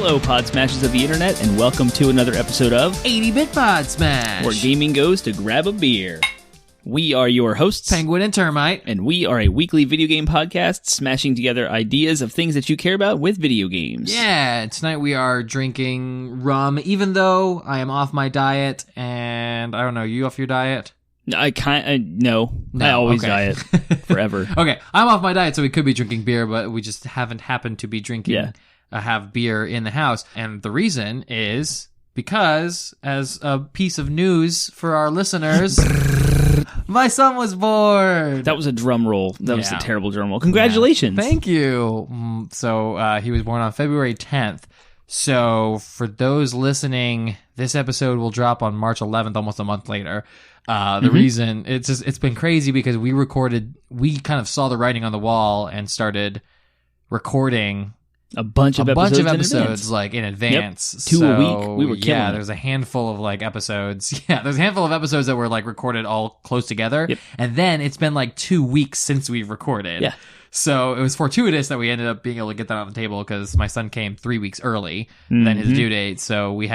Hello, Podsmashers of the Internet, and welcome to another episode of 80-Bit Podsmash, where gaming goes to grab a beer. We are your hosts, Penguin and Termite, and we are a weekly video game podcast smashing together ideas of things that you care about with video games. Yeah, tonight we are drinking rum, even though I am off my diet, and I don't know, you off your diet? No, I always diet forever. Okay, I'm off my diet, so we could be drinking beer, but we just haven't happened to be drinking, have beer in the house. And the reason is because, as a piece of news for our listeners, my son was born. That was a drum roll. That was a terrible drum roll. Congratulations. Yeah. Thank you. So he was born on February 10th. So for those listening, this episode will drop on March 11th, almost a month later. The reason it's been crazy because we kind of saw the writing on the wall and started recording a bunch of episodes like in advance. Yep. Two a week. We were killing it. There's a handful of like episodes. Yeah, there's a handful of episodes that were like recorded all close together. Yep. And then it's been like 2 weeks since we've recorded. Yeah. So it was fortuitous that we ended up being able to get that on the table because my son came 3 weeks early than his due date. So we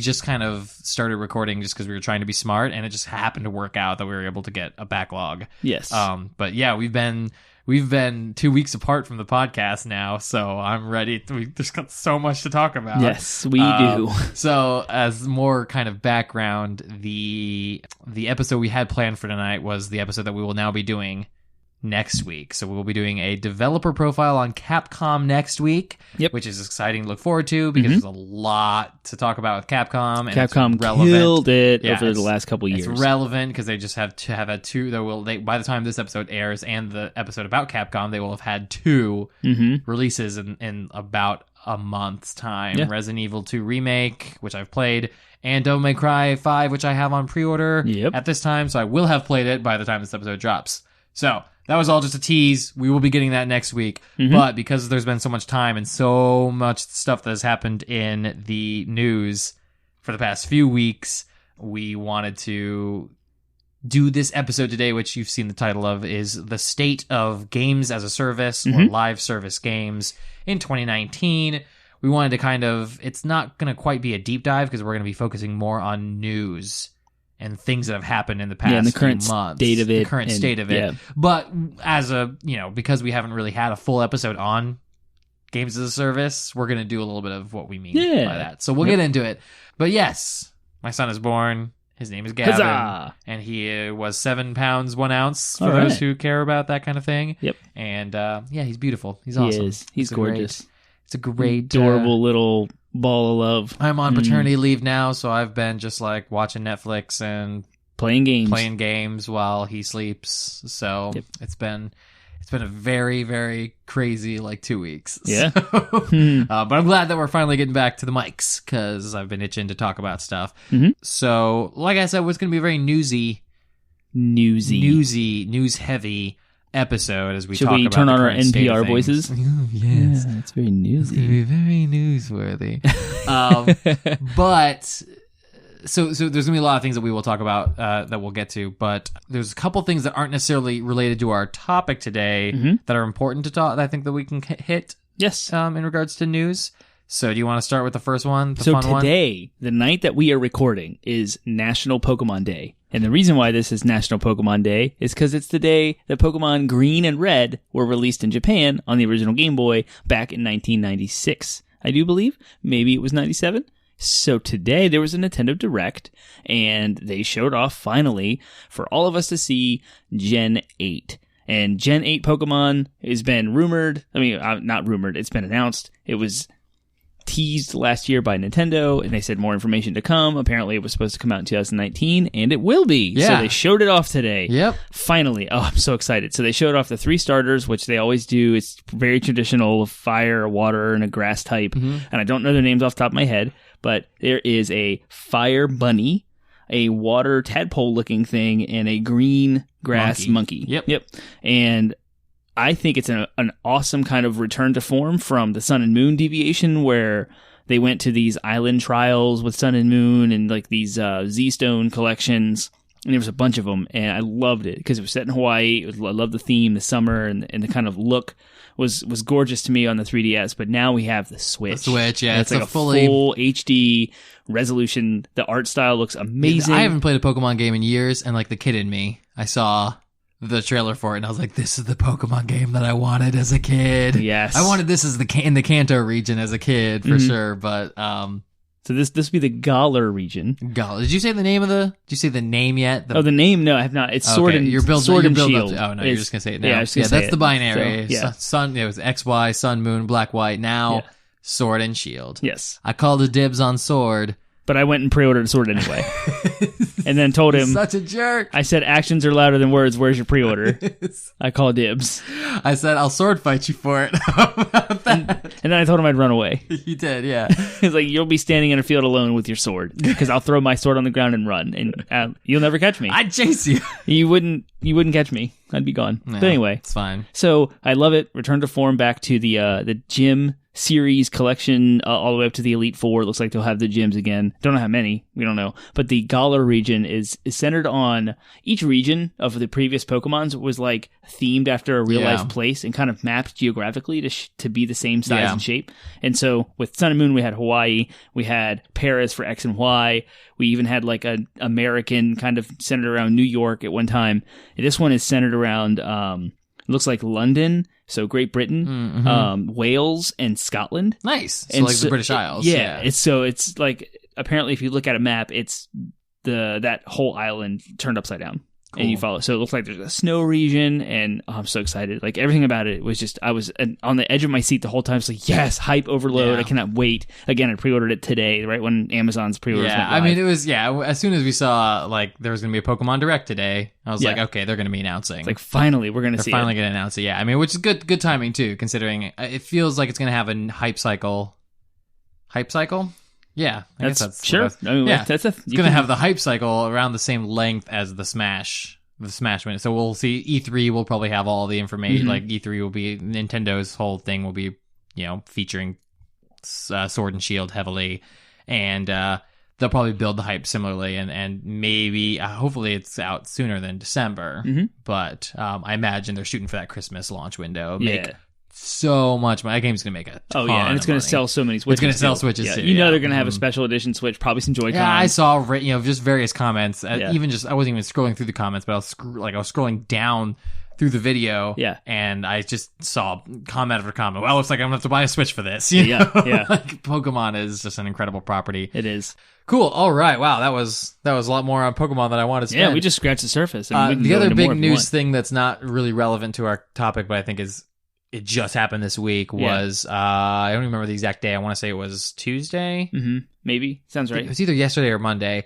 just kind of started recording just because we were trying to be smart, and it just happened to work out that we were able to get a backlog. Yes. But yeah, we've been 2 weeks apart from the podcast now, so I'm ready. There's got so much to talk about. Yes, we do. So as more kind of background, the episode we had planned for tonight was the episode that we will now be doing next week. So we'll be doing a developer profile on Capcom next week, which is exciting to look forward to because there's a lot to talk about with Capcom. And Capcom killed it over the last couple years. It's relevant because they just have had two. By the time this episode airs and the episode about Capcom, they will have had two releases in about a month's time. Yeah. Resident Evil 2 Remake, which I've played, and Devil May Cry 5, which I have on pre-order at this time. So I will have played it by the time this episode drops. So that was all just a tease. We will be getting that next week. But because there's been so much time and so much stuff that has happened in the news for the past few weeks, we wanted to do this episode today, which you've seen the title of, is The State of Games as a Service or Live Service Games in 2019. We wanted to it's not going to quite be a deep dive because we're going to be focusing more on news and things that have happened in the past and the current few months. State of it. The current state of it. Yeah. But as because we haven't really had a full episode on games as a service, we're going to do a little bit of what we mean by that. So we'll get into it. But yes, my son is born. His name is Gavin. Huzzah! And he was 7 pounds, 1 ounce for those who care about that kind of thing. Yep. And he's beautiful. He's awesome. He is. He's gorgeous. It's a great, adorable little ball of love. I'm on paternity leave now, so I've been just like watching Netflix and playing games while he sleeps. So it's been a very, very crazy 2 weeks. Yeah. So, but I'm glad that we're finally getting back to the mics because I've been itching to talk about stuff. So like I said, it's going to be a very news heavy episode as we talk about. Should we turn on our NPR voices? Yes. Yeah, it's very newsy. It's going to be very newsworthy. But so there's going to be a lot of things that we will talk about that we'll get to, but there's a couple things that aren't necessarily related to our topic today that are important to talk, that I think that we can hit. Yes. In regards to news. So do you want to start with the first one, the fun one? So today, the night that we are recording, is National Pokemon Day. And the reason why this is National Pokemon Day is because it's the day that Pokemon Green and Red were released in Japan on the original Game Boy back in 1996. I do believe. Maybe it was 97. So today there was a Nintendo Direct, and they showed off, finally, for all of us to see, Gen 8. And Gen 8 Pokemon has been rumored. I mean, not rumored. It's been announced. It was teased last year by Nintendo, and they said more information to come. Apparently it was supposed to come out in 2019, and it will be. So they showed it off today. Yep. Finally. Oh, I'm so excited. So they showed off the 3 starters, which they always do. It's very traditional of fire, a water, and a grass type. And I don't know their names off the top of my head, but there is a fire bunny, a water tadpole looking thing, and a green grass monkey. Yep. And I think it's an awesome kind of return to form from the Sun and Moon deviation, where they went to these island trials with Sun and Moon and these Z-Stone collections. and there was a bunch of them, and I loved it because it was set in Hawaii. I loved the theme, the summer, and the kind of look was gorgeous to me on the 3DS. But now we have the Switch. The Switch, yeah, it's like a full HD resolution. The art style looks amazing. I haven't played a Pokemon game in years, and like the kid in me, I saw the trailer for it, and I was like, "This is the Pokemon game that I wanted as a kid." Yes, I wanted this in the Kanto region as a kid for sure, but So this would be the Galar region. Galar. Did you say the name yet? The name? No, I have not. It's Sword and Sword and Shield. Oh no, you're just gonna say it now. Yeah, that's the binary. So, Sun. It was XY, Sun, Moon, Black, White. Now Sword and Shield. Yes. I called a dibs on Sword, but I went and pre-ordered Sword anyway, and then told him, "Such a jerk." I said, "Actions are louder than words. Where's your pre-order?" I call dibs. I said, "I'll sword fight you for it." How about that? And then I told him I'd run away. You did, yeah. He's like, "You'll be standing in a field alone with your sword because I'll throw my sword on the ground and run, and you'll never catch me. I'd chase you. You wouldn't catch me. I'd be gone." Yeah, but anyway, it's fine. So I love it. Return to form, back to the gym series collection, all the way up to the Elite Four. It looks like they'll have the gyms again. Don't know how many. We don't know. But the Galar region is centered on each region of the previous Pokemons was like themed after a real life place and kind of mapped geographically to be the same size and shape. And so with Sun and Moon, we had Hawaii, we had Paris for X and Y. We even had like an American kind of centered around New York at one time. This one is centered around, it looks like London, so Great Britain, Wales, and Scotland. Nice. So like the British Isles. Yeah. It's like, apparently if you look at a map, it's that whole island turned upside down. Cool. And you follow. So it looks like there's a snow region, and I'm so excited. Like everything about it was just, I was on the edge of my seat the whole time. It's like, yes, hype overload. Yeah. I cannot wait. Again, I pre-ordered it today, right when Amazon's pre-orders went live. I mean, it was, as soon as we saw like there was going to be a Pokemon Direct today, I was like, okay, they're going to be announcing. It's like, finally, we're going to see it. They're finally going to announce it, yeah. I mean, which is good timing too, considering it feels like it's going to have a hype cycle. Hype cycle? Yeah, I guess that's sure. I mean, it's going to have the hype cycle around the same length as the Smash win. So we'll see. E3 will probably have all the information. Like E3 will be Nintendo's whole thing will be, featuring Sword and Shield heavily, and they'll probably build the hype similarly, and maybe hopefully it's out sooner than December. But I imagine they're shooting for that Christmas launch window. Make so much money. That game's gonna make a ton and it's gonna sell so many Switches. It's gonna sell Switches too. They're gonna have a special edition Switch, probably some Joy-Con. Yeah, I saw just various comments. Even just I wasn't even scrolling through the comments, but I was scrolling down through the video. Yeah, and I just saw comment after comment. Well, it looks like I'm gonna have to buy a Switch for this. Yeah. Like, Pokemon is just an incredible property. It is. Cool. All right. Wow. That was a lot more on Pokemon than I wanted to spend. Yeah, we just scratched the surface. The other big news thing that's not really relevant to our topic, but I think it just happened this week was I don't remember the exact day. I want to say it was Tuesday. Maybe. Sounds right. It was either yesterday or Monday.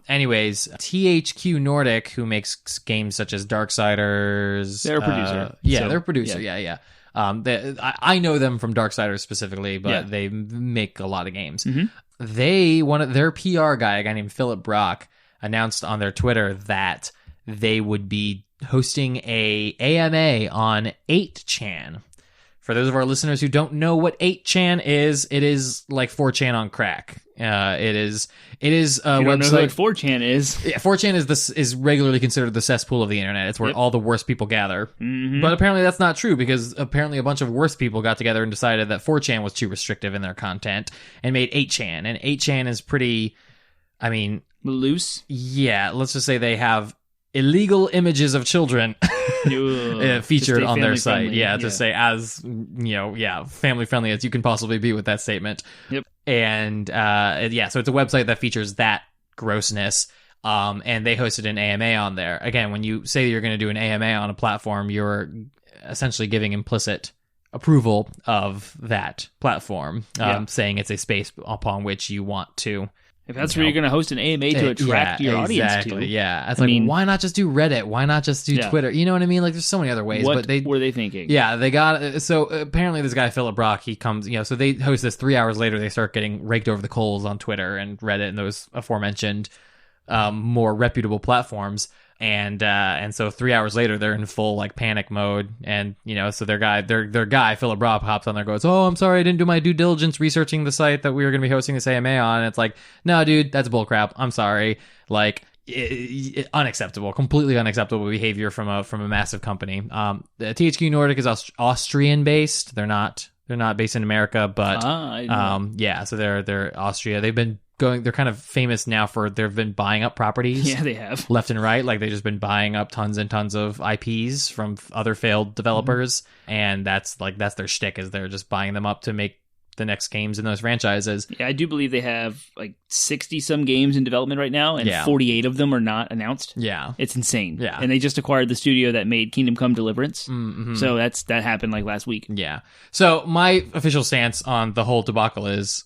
Anyways, THQ Nordic, who makes games such as Darksiders. They're a producer. They're a producer. Yeah. I know them from Darksiders specifically, but they make a lot of games. Their PR guy, a guy named Philip Brock, announced on their Twitter that they would be hosting a AMA on 8chan. For those of our listeners who don't know what 8chan is, it is like 4chan on crack. It is a website. Don't know what 4chan is. Yeah, 4chan is regularly considered the cesspool of the internet. It's where all the worst people gather. But apparently that's not true, because apparently a bunch of worst people got together and decided that 4chan was too restrictive in their content and made 8chan. And 8chan is pretty, loose. Yeah, let's just say they have illegal images of children featured on their site. Friendly. To say as family friendly as you can possibly be with that statement. Yep. And so it's a website that features that grossness. And they hosted an AMA on there. Again, when you say you're going to do an AMA on a platform, you're essentially giving implicit approval of that platform, saying it's a space upon which you want to. If that's where you're going to host an AMA to attract your audience to. Yeah, it's why not just do Reddit? Why not just do Twitter? You know what I mean? Like, there's so many other ways. What were they thinking? Yeah, they got... So, apparently this guy, Philip Brock, he comes... so they host this 3 hours later, they start getting raked over the coals on Twitter and Reddit and those aforementioned more reputable platforms. And so 3 hours later, they're in full panic mode, and so their guy Philip Brock hops on there, and goes, "Oh, I'm sorry, I didn't do my due diligence researching the site that we were going to be hosting this AMA on." And it's like, no, dude, that's bullcrap. I'm sorry. unacceptable, completely unacceptable behavior from a massive company. The THQ Nordic is Austrian based. They're not based in America, but so they're Austria. They're kind of famous now they've been buying up properties. Yeah, they have. Left and right. Like, they've just been buying up tons and tons of IPs from other failed developers. And that's their shtick, is they're just buying them up to make the next games in those franchises. Yeah, I do believe they have like 60 some games in development right now, and 48 of them are not announced. Yeah. It's insane. Yeah. And they just acquired the studio that made Kingdom Come Deliverance. Mm-hmm. So that happened like last week. Yeah. So my official stance on the whole debacle is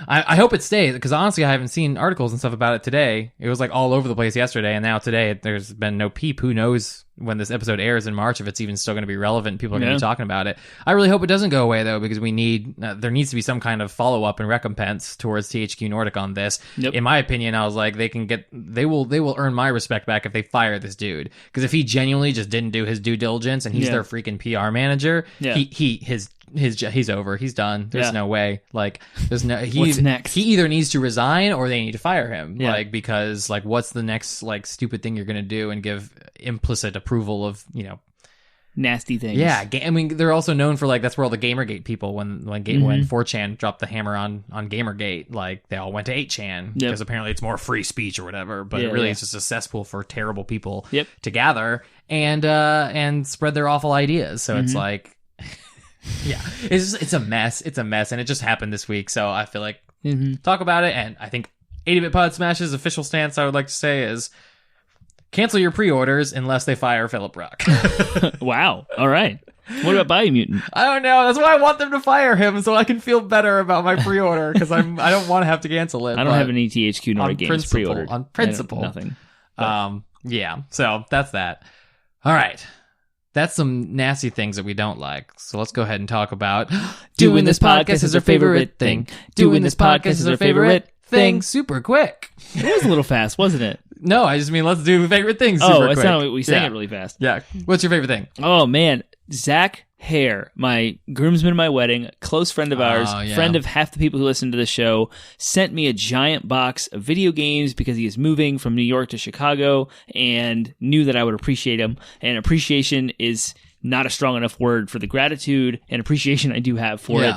I hope it stays, because honestly I haven't seen articles and stuff about it today. It was like all over the place yesterday, and now today there's been no peep. Who knows when this episode airs in March if it's even still going to be relevant. People are going to be talking about it. I really hope it doesn't go away, though, because we need there needs to be some kind of follow-up and recompense towards THQ Nordic on this. Yep. In my opinion, I was like, they will earn my respect back if they fire this dude, because if he genuinely just didn't do his due diligence and he's their freaking PR manager, he's over. He's done. There's no way. Like, there's no. What's next? He either needs to resign or they need to fire him. Yeah. Like, because like, what's the next like stupid thing you're gonna do and give implicit approval of, nasty things. Yeah, I mean, they're also known for like, that's where all the Gamergate people, when 4chan dropped the hammer on Gamergate, like they all went to 8chan because apparently it's more free speech or whatever. But it really is just a cesspool for terrible people to gather and spread their awful ideas. So it's like. Yeah, it's a mess. It's a mess, and it just happened this week. So I feel like talk about it. And I think 80-Bit Podsmash's official stance, I would like to say, is cancel your pre-orders unless they fire Philip Rock. Wow. All right. What about Biomutant? I don't know. That's why I want them to fire him, so I can feel better about my pre-order, because I don't want to have to cancel it. I don't have any THQ Nordic games pre-ordered. On principle, nothing. Yeah. So that's that. All right. That's some nasty things that we don't like. So let's go ahead and talk about doing this podcast is our favorite thing. Doing this podcast is our favorite thing. Super quick. It was a little fast, wasn't it? No, I just mean let's do favorite things super quick. It's not we sang it really fast. Yeah. What's your favorite thing? Oh, man. Zach Hare, my groomsman at my wedding, close friend of ours, friend of half the people who listen to the show, sent me a giant box of video games because he is moving from New York to Chicago and knew that I would appreciate him. And appreciation is not a strong enough word for the gratitude and appreciation I do have for it.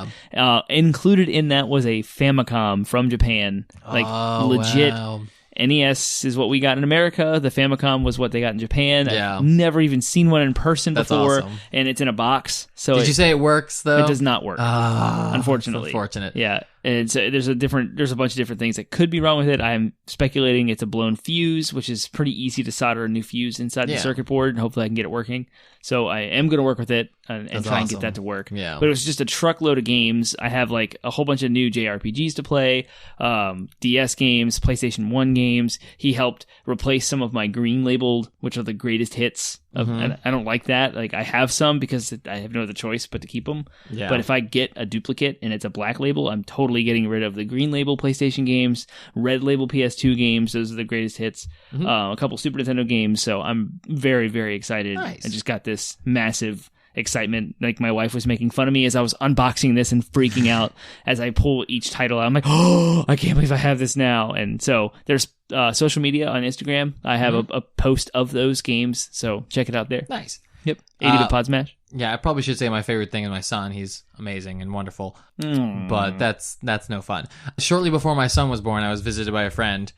Included in that was a Famicom from Japan. Like, legit. Wow. NES is what we got in America. The Famicom was what they got in Japan. Yeah. I've never even seen one in person before. Awesome. And it's in a box. So Did you say it works, though? It does not work. Unfortunately. Unfortunate. Yeah. And so there's a bunch of different things that could be wrong with it. I'm speculating it's a blown fuse, which is pretty easy to solder a new fuse inside the circuit board, and hopefully I can get it working. So I am going to work with it and try and get that to work. Yeah. But it was just a truckload of games. I have like a whole bunch of new JRPGs to play, DS games, PlayStation 1 games. He helped replace some of my green labeled, which are the greatest hits. And I don't like that. Like, I have some because I have no other choice but to keep them. Yeah. But if I get a duplicate and it's a black label, I'm totally getting rid of the green label PlayStation games, red label PS2 games. Those are the greatest hits. A couple Super Nintendo games. So I'm very, very excited. Nice. I just got this massive excitement. Like, my wife was making fun of me as I was unboxing this and freaking out as I pull each title out. I'm like, oh, I can't believe I have this now. And so there's social media on Instagram. I have a post of those games, so check it out there. Nice. Yep. 80-Bit Podsmash. Yeah, I probably should say my favorite thing is my son. He's amazing and wonderful. But that's no fun. Shortly before my son was born, I was visited by a friend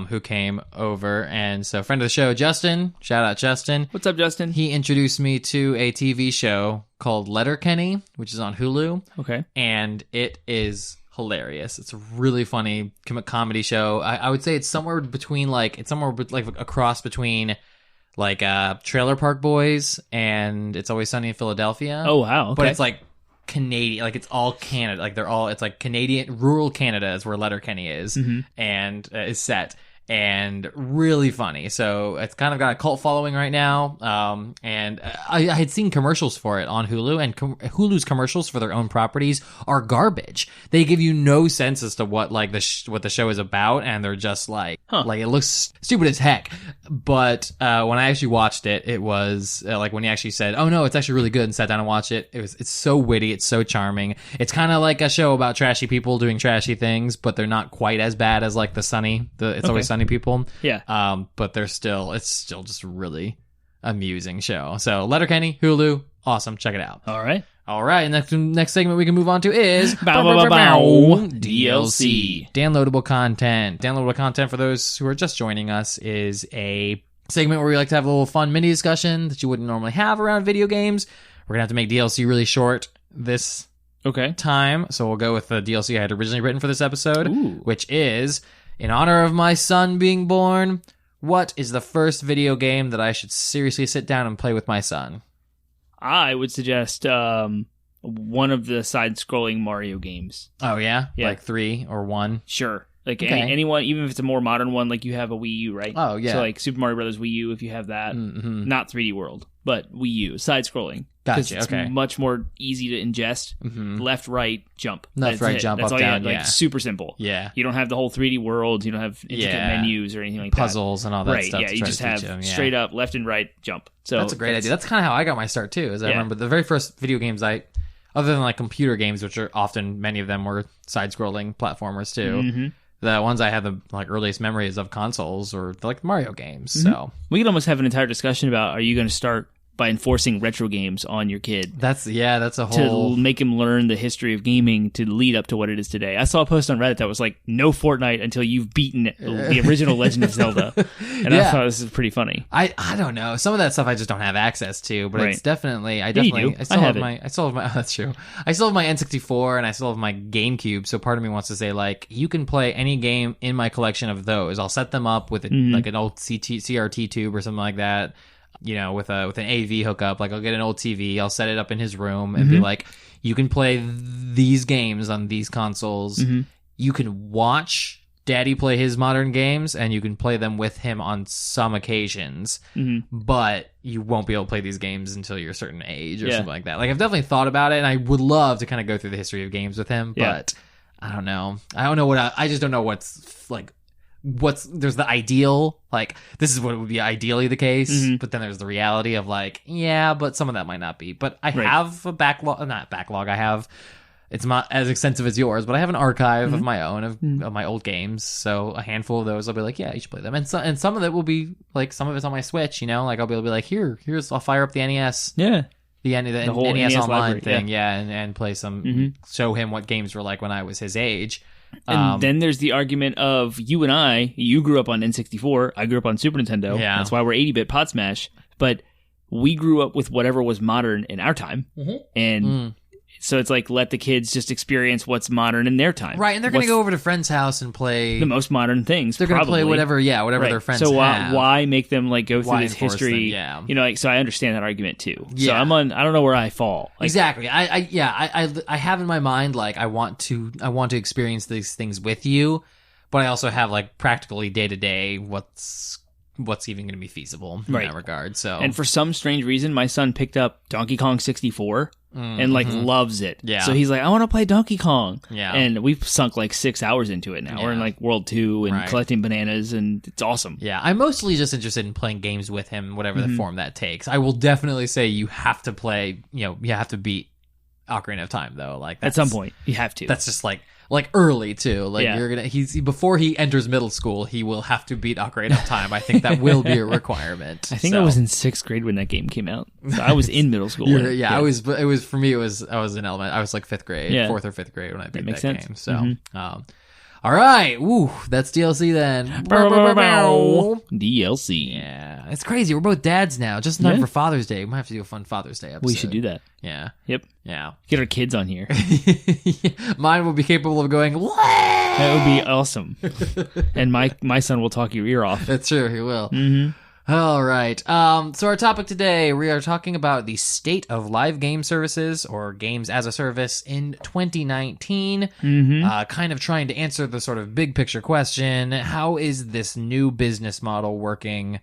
who came over, and so friend of the show, Justin. Shout out, Justin. What's up, Justin? He introduced me to a TV show called Letterkenny, which is on Hulu. Okay. And it is hilarious. It's a really funny comedy show. I would say it's somewhere between like a cross between like Trailer Park Boys and It's Always Sunny in Philadelphia. Oh wow! Okay. But it's like Canadian, like it's all Canada. Like it's like Canadian, rural Canada is where Letterkenny is, and is set. And really funny. So it's kind of got a cult following right now. And I had seen commercials for it on Hulu, and Hulu's commercials for their own properties are garbage. They give you no sense as to what like what the show is about, and they're just like it looks stupid as heck. But when I actually watched it, it was like when he actually said, "Oh no, it's actually really good," and sat down and watched it. It's so witty, it's so charming. It's kind of like a show about trashy people doing trashy things, but they're not quite as bad as like It's Always Sunny people. Yeah. But it's still just a really amusing show. So Letterkenny, Hulu, awesome. Check it out. All right. Next segment we can move on to is DLC. Downloadable content. Downloadable content, for those who are just joining us, is a segment where we like to have a little fun mini discussion that you wouldn't normally have around video games. We're going to have to make DLC really short this time, so we'll go with the DLC I had originally written for this episode, which is, in honor of my son being born, what is the first video game that I should seriously sit down and play with my son? I would suggest one of the side-scrolling Mario games. Oh, yeah? Yeah. Like 3 or 1? Sure. Like anyone, even if it's a more modern one, like you have a Wii U, right? Oh, yeah. So like Super Mario Brothers Wii U, if you have that. Mm-hmm. Not 3D World, but Wii U, side-scrolling. Gotcha, it's much more easy to ingest. Mm-hmm. Left, right, jump. Left, right, jump, That's up, all down, you have. Like, super simple. Yeah. You don't have the whole 3D world. You don't have intricate menus or anything like that. Puzzles and all that stuff. Right, yeah. You just have straight up, left and right, jump. So that's a great idea. That's kind of how I got my start, too. I remember the very first video games other than like computer games, which are often, many of them were side-scrolling platformers, too. Mm-hmm. The ones I have the like earliest memories of consoles or like Mario games. Mm-hmm. So we could almost have an entire discussion about, are you going to start by enforcing retro games on your kid? That's a whole... To make him learn the history of gaming to lead up to what it is today. I saw a post on Reddit that was like, no Fortnite until you've beaten the original Legend of Zelda. And I thought this was pretty funny. I don't know. Some of that stuff I just don't have access to, but it's definitely... I still have my... Oh, that's true. I still have my N64 and I still have my GameCube, so part of me wants to say, like, you can play any game in my collection of those. I'll set them up with like an old CRT tube or something like that. You know, with an AV hookup, like I'll get an old TV, I'll set it up in his room and be like, you can play these games on these consoles. You can watch Daddy play his modern games and you can play them with him on some occasions, but you won't be able to play these games until you're a certain age or something like that. Like, I've definitely thought about it and I would love to kind of go through the history of games with him, but I don't know. I just don't know what's like... there's the ideal, like, this is what would be ideally the case, but then there's the reality of like, but some of that might not be. But I have a it's not as extensive as yours, but I have an archive of my own of my old games. So a handful of those I'll be like, you should play them. And some of it will be like, some of it's on my Switch, you know, like I'll be able to be like, I'll fire up the NES. Yeah. The whole NES Online library, thing, and play some, show him what games were like when I was his age. And then there's the argument of you and you grew up on N64, I grew up on Super Nintendo. Yeah. That's why we're 80-bit Podsmash. But we grew up with whatever was modern in our time. And so it's like, let the kids just experience what's modern in their time. Right, and they're going to go over to friends' house and play... the most modern things. They're going to play whatever their friends have. So why make them like go through this history? Them, you know, like, so I understand that argument too. Yeah. So I don't know where I fall. Like, exactly. I have in my mind, like, I want to experience these things with you, but I also have like practically day to day what's even going to be feasible in that regard. So, and for some strange reason, my son picked up Donkey Kong 64 and like loves it. Yeah. So he's like, I want to play Donkey Kong. Yeah. And we've sunk like 6 hours into it now. We're in like World 2 and collecting bananas, and it's awesome. Yeah. I'm mostly just interested in playing games with him, whatever the form that takes. I will definitely say you have to play, you have to beat Ocarina of Time though. Like, at some point you have to. That's just like early too. Like, before he enters middle school, he will have to beat Ocarina of Time. I think that will be a requirement. I think I was in 6th grade when that game came out. So I was in middle school. I was for me. I was in element. I was like 5th grade, 4th or 5th grade when I beat that game. So, all right. Ooh, that's DLC then. DLC. Yeah, it's crazy. We're both dads now. Just in time for Father's Day. We might have to do a fun Father's Day episode. We should do that. Yeah. Yep. Yeah. Get our kids on here. Mine will be capable of going, what? That would be awesome. And my son will talk your ear off. That's true. He will. All right. So our topic today, we are talking about the state of live game services or games as a service in 2019. Kind of trying to answer the sort of big picture question: how is this new business model working?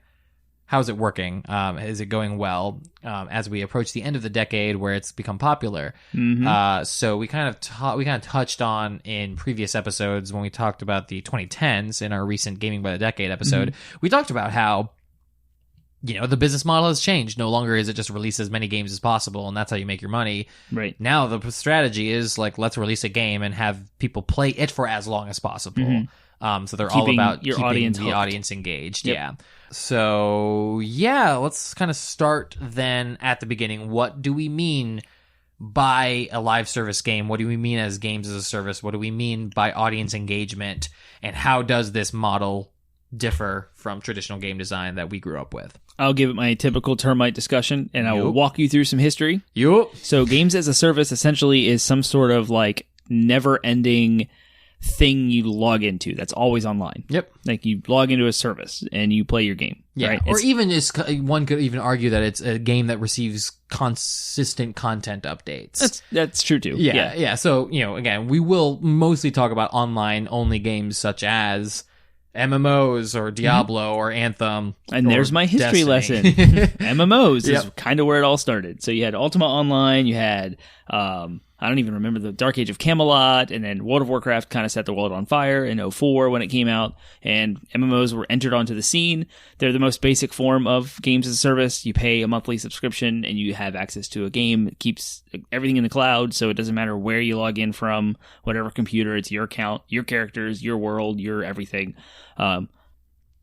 How's it working? Is it going well as we approach the end of the decade where it's become popular? So we kind of touched on in previous episodes when we talked about the 2010s in our recent Gaming by the Decade episode. We talked about how the business model has changed. No longer is it just release as many games as possible, and that's how you make your money. Right. Now the strategy is like, let's release a game and have people play it for as long as possible. So they're all about your keeping audience the hooked. audience engaged. Yep. Yeah. So yeah, let's kind of start then at the beginning. What do we mean by a live service game? What do we mean as games as a service? What do we mean by audience engagement? And how does this model differ from traditional game design that we grew up with? I'll give it my typical Termite discussion, and I will walk you through some history. So games as a service essentially is some sort of like never-ending thing you log into that's always online. Yep. Like you log into a service and you play your game. Yeah. Right? Or even one could even argue that it's a game that receives consistent content updates. That's true too. Yeah. So, again, we will mostly talk about online only games such as MMOs or Diablo or Anthem. And there's my history lesson. MMOs is kind of where it all started. So you had Ultima Online, you had I don't even remember the Dark Age of Camelot, and then World of Warcraft kind of set the world on fire in 2004 when it came out, and MMOs were entered onto the scene. They're the most basic form of games as a service. You pay a monthly subscription, and you have access to a game. It keeps everything in the cloud, so it doesn't matter where you log in from, whatever computer, it's your account, your characters, your world, your everything.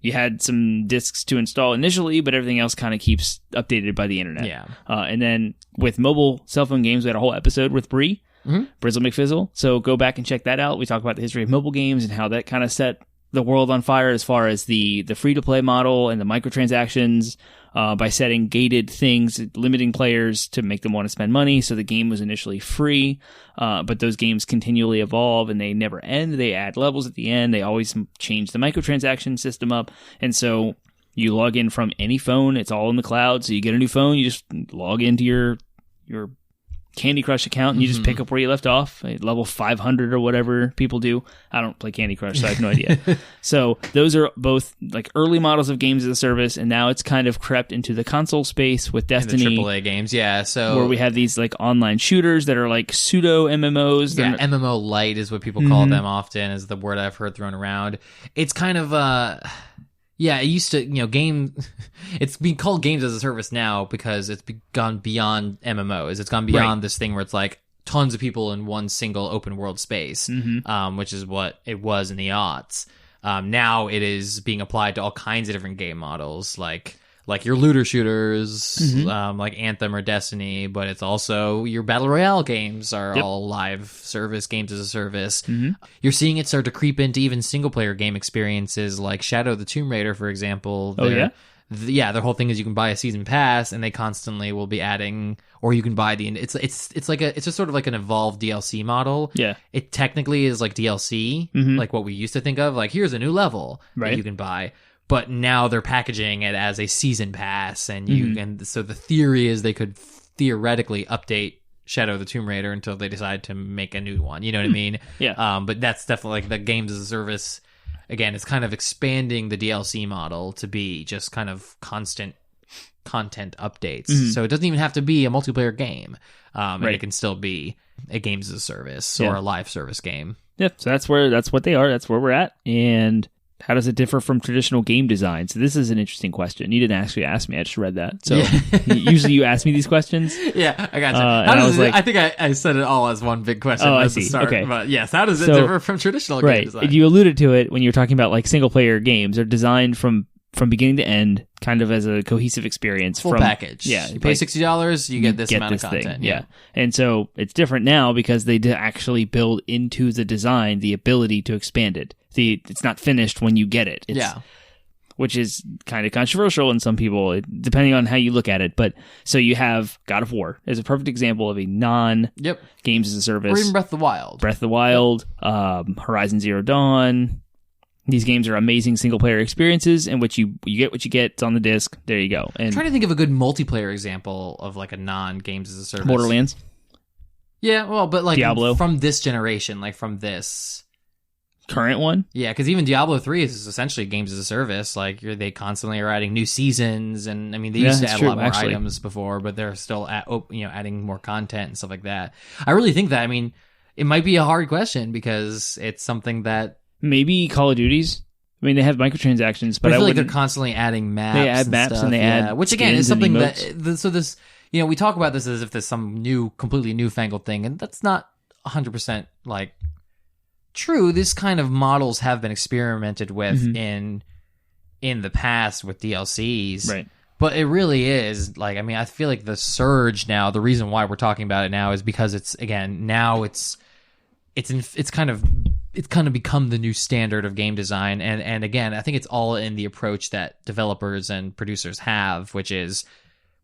You had some discs to install initially, but everything else kind of keeps updated by the internet. Yeah. And then with mobile cell phone games, we had a whole episode with Bree, Brizzle McFizzle. So go back and check that out. We talk about the history of mobile games and how that kind of set the world on fire as far as the free-to-play model and the microtransactions by setting gated things, limiting players to make them want to spend money. So the game was initially free, but those games continually evolve and they never end. They add levels at the end. They always change the microtransaction system up. And so you log in from any phone. It's all in the cloud. So you get a new phone, you just log into your Candy Crush account and you just pick up where you left off at level 500 or whatever people do. I don't play Candy Crush, so I have no idea. So those are both like early models of games as a service, and now it's kind of crept into the console space with Destiny. And the AAA games, yeah. So where we have these like online shooters that are like pseudo MMOs. Yeah, MMO light is what people call them often, is the word I've heard thrown around. It's kind of yeah, it used to, game. It's being called games as a service now because it's gone beyond MMOs. It's gone beyond this thing where it's like tons of people in one single open world space, which is what it was in the aughts. Now it is being applied to all kinds of different game models, like your looter shooters, like Anthem or Destiny, but it's also your Battle Royale games are all live service, games as a service. You're seeing it start to creep into even single-player game experiences like Shadow of the Tomb Raider, for example. Their whole thing is you can buy a season pass, and they constantly will be adding, or you can buy it's just sort of like an evolved DLC model. Yeah, it technically is like DLC, like what we used to think of. Like here's a new level that you can buy. But now they're packaging it as a season pass, and so the theory is they could theoretically update Shadow of the Tomb Raider until they decide to make a new one. You know what I mean? Yeah. But that's definitely like the games as a service. Again, it's kind of expanding the DLC model to be just kind of constant content updates. So it doesn't even have to be a multiplayer game. And it can still be a games as a service or a live service game. Yeah. So that's what they are. That's where we're at. And how does it differ from traditional game design? So this is an interesting question. You didn't actually ask me. I just read that. So usually you ask me these questions. Yeah, I got you. I think I said it all as one big question at the start. Okay. But yes, how does it differ from traditional game design? You alluded to it when you were talking about like single player games. They're designed from beginning to end, kind of as a cohesive experience. Full package. Yeah. You pay $60, you get this amount of content. Yeah. And so it's different now because they actually build into the design the ability to expand it. It's not finished when you get it. Which is kind of controversial in some people, depending on how you look at it. But so you have God of War as a perfect example of a non-games as a service. Or even Breath of the Wild. Horizon Zero Dawn. These games are amazing single-player experiences in which you get what you get. It's on the disc. There you go. And I'm trying to think of a good multiplayer example of like a non-games as a service. Borderlands. Yeah, well, but like Diablo. From this generation, like from this current one. Yeah, because even Diablo 3 is essentially games as a service. Like they constantly are adding new seasons, and I mean they used to add a lot more items before, but they're still adding more content and stuff like that. I really think that. I mean, it might be a hard question because it's something that. Maybe Call of Duty's I mean, they have microtransactions, but I I feel like wouldn't... they're constantly adding maps. They add maps stuff, and they add which again is skins and something emotes. that so this we talk about this as if there's some completely newfangled thing, and that's not 100% like true. This kind of models have been experimented with in the past with DLCs, Right? But it really is like, I mean, I feel like the surge now. The reason why we're talking about it now is because it's kind of become the new standard of game design, and again, I think it's all in the approach that developers and producers have, which is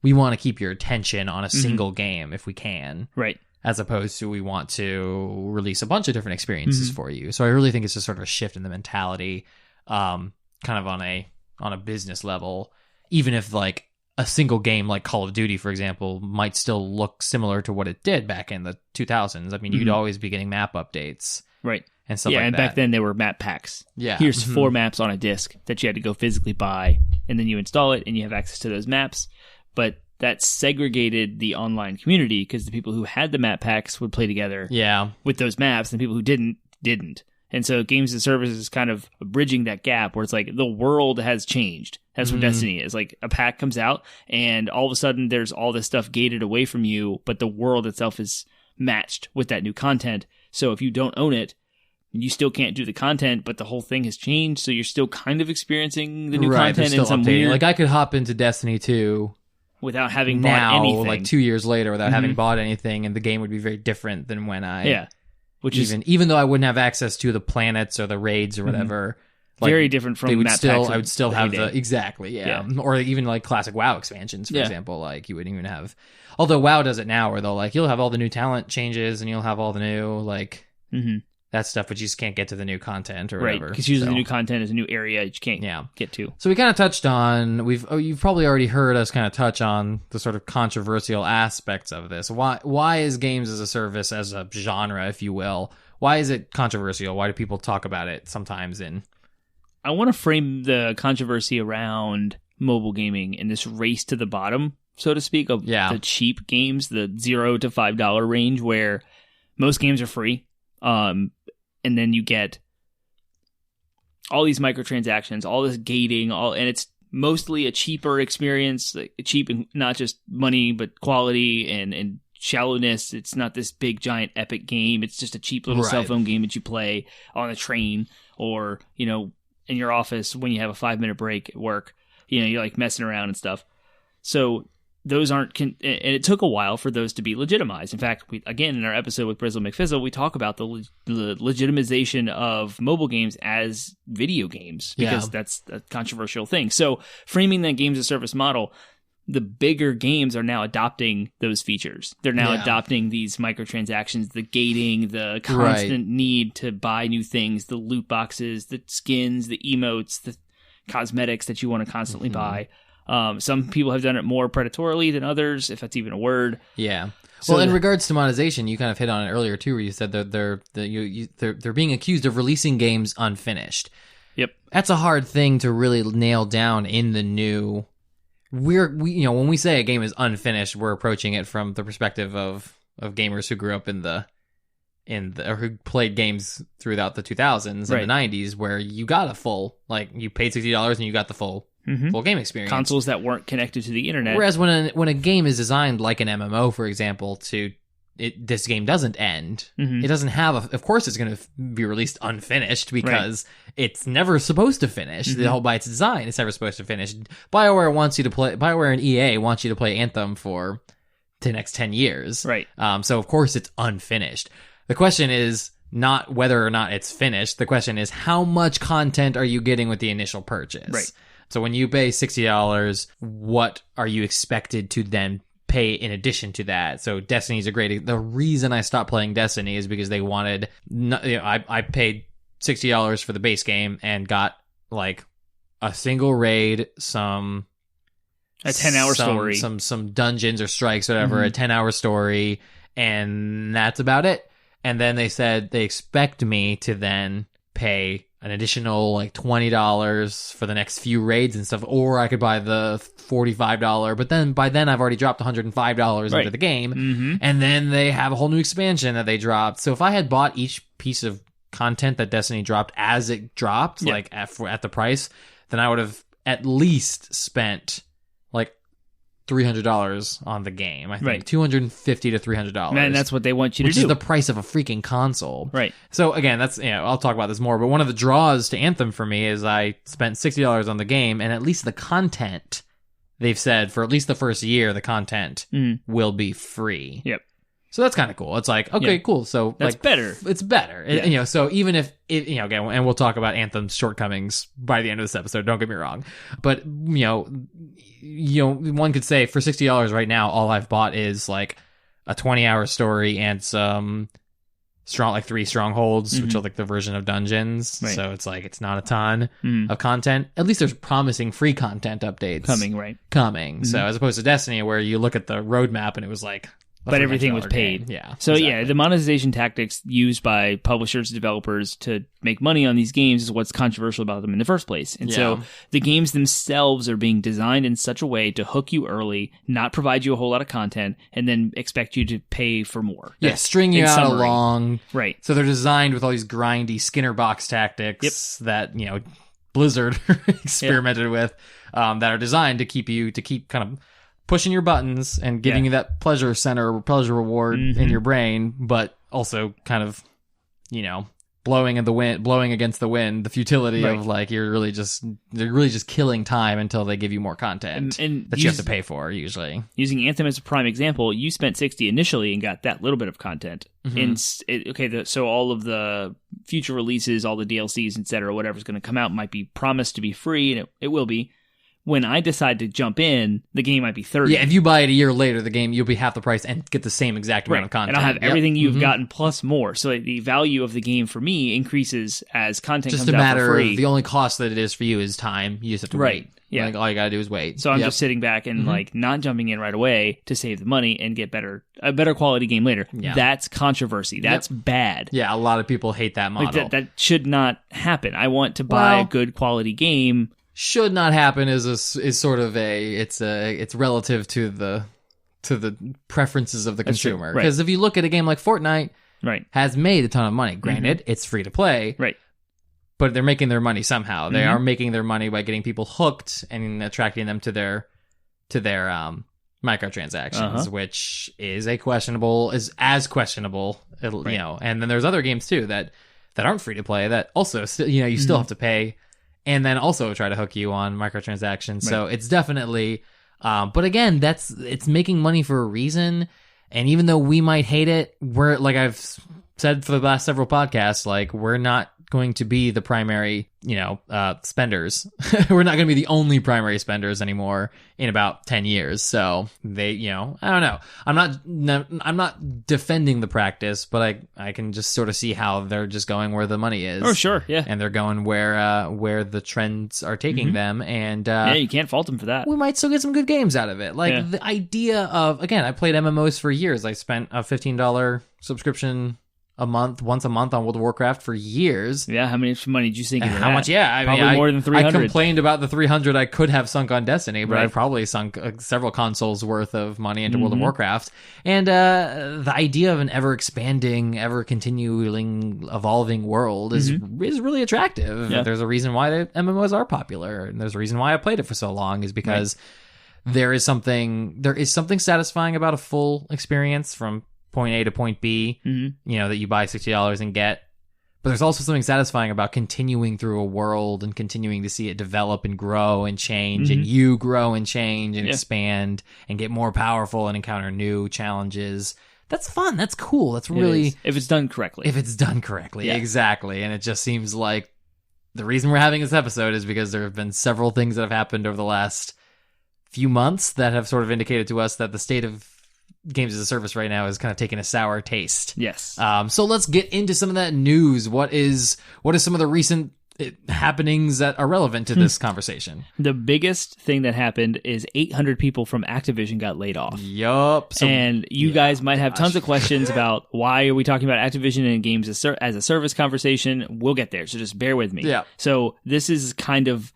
we want to keep your attention on a single game if we can, Right? as opposed to we want to release a bunch of different experiences for you. So I really think it's just sort of a shift in the mentality, kind of on a business level, even if like a single game like Call of Duty, for example, might still look similar to what it did back in the 2000s. I mean, you'd always be getting map updates. Right. And stuff like and that. back then there were map packs. Yeah. Here's 4 maps on a disc that you had to go physically buy, and then you install it and you have access to those maps. But that segregated the online community because the people who had the map packs would play together with those maps, and people who didn't. And so Games as a Service is kind of bridging that gap where it's like the world has changed. That's what Destiny is. Like a pack comes out and all of a sudden there's all this stuff gated away from you, but the world itself is matched with that new content. So if you don't own it, you still can't do the content, but the whole thing has changed. So you're still kind of experiencing the new content in some weird... Like I could hop into Destiny 2 without having bought anything. Like 2 years later without having bought anything, and the game would be very different than when I... Yeah. Which even though I wouldn't have access to the planets or the raids or whatever... Like, very different from map packs. I would still have the... Exactly, yeah. Or even like classic WoW expansions, for example. Like you wouldn't even have... Although WoW does it now where they'll like, you'll have all the new talent changes and you'll have all the new like... that stuff, but you just can't get to the new content or whatever. Right, because usually the new content is a new area you can't get to. So we kind of touched on, you've probably already heard us kind of touch on the sort of controversial aspects of this. Why is games as a service, as a genre, if you will, why is it controversial? Why do people talk about it sometimes I want to frame the controversy around mobile gaming in this race to the bottom, so to speak, of the cheap games, the $0 to $5 range, where most games are free. And then you get all these microtransactions, all this gating, and it's mostly a cheaper experience, like cheap and not just money, but quality and shallowness. It's not this big, giant, epic game. It's just a cheap little cell phone game that you play on a train or, in your office when you have a 5-minute break at work. You're like messing around and stuff. So those aren't, and it took a while for those to be legitimized. In fact, again, in our episode with Brizzle McFizzle, we talk about the legitimization of mobile games as video games, because that's a controversial thing. So framing that games as a service model, the bigger games are now adopting those features. They're now adopting these microtransactions, the gating, the constant need to buy new things, the loot boxes, the skins, the emotes, the cosmetics that you want to constantly buy. Some people have done it more predatorily than others, if that's even a word. Yeah. Well, in regards to monetization, you kind of hit on it earlier too, where you said that they're being accused of releasing games unfinished. Yep. That's a hard thing to really nail down in the new. When we say a game is unfinished, we're approaching it from the perspective of gamers who grew up or who played games throughout the 2000s and the 90s, where you got a full, like you paid $60 and you got the full game experience. Consoles that weren't connected to the internet. Whereas when a game is designed like an MMO, for example, this game doesn't end. It doesn't have of course it's going to be released unfinished, because it's never supposed to finish. The whole by its design, it's never supposed to finish. BioWare and EA wants you to play Anthem for the next 10 years. Right. So of course it's unfinished. The question is not whether or not it's finished. The question is, how much content are you getting with the initial purchase? Right. So when you pay $60, what are you expected to then pay in addition to that? So Destiny's the reason I stopped playing Destiny is because they wanted, I paid $60 for the base game and got like a single raid, a 10-hour story, some dungeons or strikes, whatever, a 10-hour story, and that's about it. And then they said they expect me to then pay an additional like $20 for the next few raids and stuff, or I could buy the $45, but then by then I've already dropped $105 into the game, and then they have a whole new expansion that they dropped. So if I had bought each piece of content that Destiny dropped as it dropped, like at the price, then I would have at least spent like $300 on the game. I think $250 to $300. Man, that's what they want you to do. Which is the price of a freaking console. Right. So again, that's, I'll talk about this more, but one of the draws to Anthem for me is I spent $60 on the game, and at least the content, they've said for at least the first year, the content will be free. Yep. So that's kind of cool. It's like, okay, cool. So that's better. It's better. Yeah. So even if it, again, and we'll talk about Anthem's shortcomings by the end of this episode, don't get me wrong. But, one could say for $60 right now, all I've bought is like a 20-hour story and some like 3 strongholds, which are like the version of dungeons. Right. So it's like, it's not a ton of content. At least there's promising free content updates coming. So as opposed to Destiny, where you look at the roadmap and it was like, but everything was paid. Yeah. So exactly. The monetization tactics used by publishers and developers to make money on these games is what's controversial about them in the first place. And so the games themselves are being designed in such a way to hook you early, not provide you a whole lot of content, and then expect you to pay for more. Yeah, string you out along. Right. So they're designed with all these grindy Skinner box tactics that, Blizzard experimented with, that are designed to keep kind of pushing your buttons and giving you that pleasure reward in your brain, but also kind of, blowing against the wind, the futility of like they're really just killing time until they give you more content and that you have to pay for usually. Using Anthem as a prime example, you spent $60 initially and got that little bit of content. So all of the future releases, all the DLCs, etc., whatever's going to come out might be promised to be free, and it will be. When I decide to jump in, the game might be $30. Yeah, if you buy it a year later, the game, you'll be half the price and get the same exact amount of content. And I'll have everything you've gotten plus more. So the value of the game for me increases as content just comes out for free. The only cost that it is for you is time. You just have to wait. Yeah. Like, all you gotta do is wait. So I'm just sitting back and like not jumping in right away to save the money and get a better quality game later. Yeah. That's controversy. That's bad. Yeah, a lot of people hate that model. Like that should not happen. I want to buy a good quality game. Should not happen is sort of it's relative to the preferences of the consumer. Because if you look at a game like Fortnite, has made a ton of money. Granted, it's free to play, but they're making their money somehow. They are making their money by getting people hooked and attracting them to their microtransactions, which is as questionable. And then there's other games too that aren't free to play that also you still have to pay. And then also try to hook you on microtransactions. So it's definitely, but again, it's making money for a reason. And even though we might hate it, we're, like I've said for the last several podcasts, like we're not going to be the primary, spenders. We're not going to be the only primary spenders anymore in about 10 years. So they, I don't know. I'm not defending the practice, but I can just sort of see how they're just going where the money is. Oh, sure. Yeah. And they're going where the trends are taking them. And, you can't fault them for that. We might still get some good games out of it. Like the idea of, again, I played MMOs for years. I spent a $15 subscription once a month on World of Warcraft for years. Yeah, how much money did you sink into that? How much? Yeah, probably more than 300. I complained about the 300 I could have sunk on Destiny, but I've probably sunk several consoles worth of money into World of Warcraft. And the idea of an ever-expanding, ever-continuing, evolving world is really attractive. Yeah. There's a reason why the MMOs are popular, and there's a reason why I played it for so long, is because there is something satisfying about a full experience from point A to point B, that you buy $60 and get. But there's also something satisfying about continuing through a world and continuing to see it develop and grow and change, and you grow and change and expand and get more powerful and encounter new challenges. That's fun. That's cool. That's really... If it's done correctly. Exactly. And it just seems like the reason we're having this episode is because there have been several things that have happened over the last few months that have sort of indicated to us that the state of games as a service right now is kind of taking a sour taste. Yes. So let's get into some of that news. What is some of the recent happenings that are relevant to this conversation? The biggest thing that happened is 800 people from Activision got laid off. Yup. So, and you guys might have tons of questions about why are we talking about Activision and games as a service conversation. We'll get there, so just bear with me. Yeah. So this is kind of...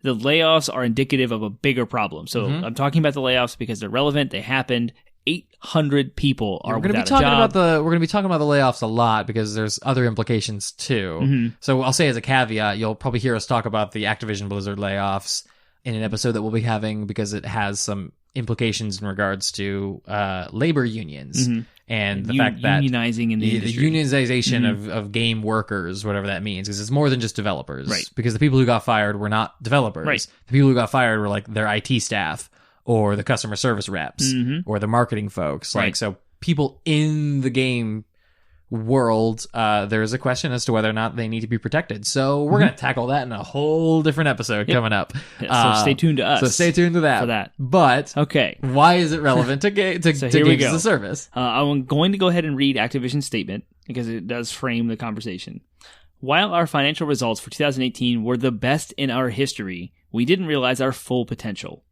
The layoffs are indicative of a bigger problem. So I'm talking about the layoffs because they're relevant. They happened. 800 people are We're going to without a job. we're going to be talking about the layoffs a lot because there's other implications too. Mm-hmm. So I'll say as a caveat, you'll probably hear us talk about the Activision Blizzard layoffs in an episode that we'll be having because it has some implications in regards to labor unions and the fact that unionizing in the industry. The unionization of game workers, whatever that means, because it's more than just developers. Right. Because the people who got fired were not developers. Right. The people who got fired were like their IT staff or the customer service reps or the marketing folks. Right. Like, so people in the game world, there's a question as to whether or not they need to be protected. So we're going to tackle that in a whole different episode coming up. So stay tuned to us. So stay tuned to that. For that. But okay, why is it relevant to games as a service? I'm going to go ahead and read Activision's statement because it does frame the conversation. While our financial results for 2018 were the best in our history, we didn't realize our full potential.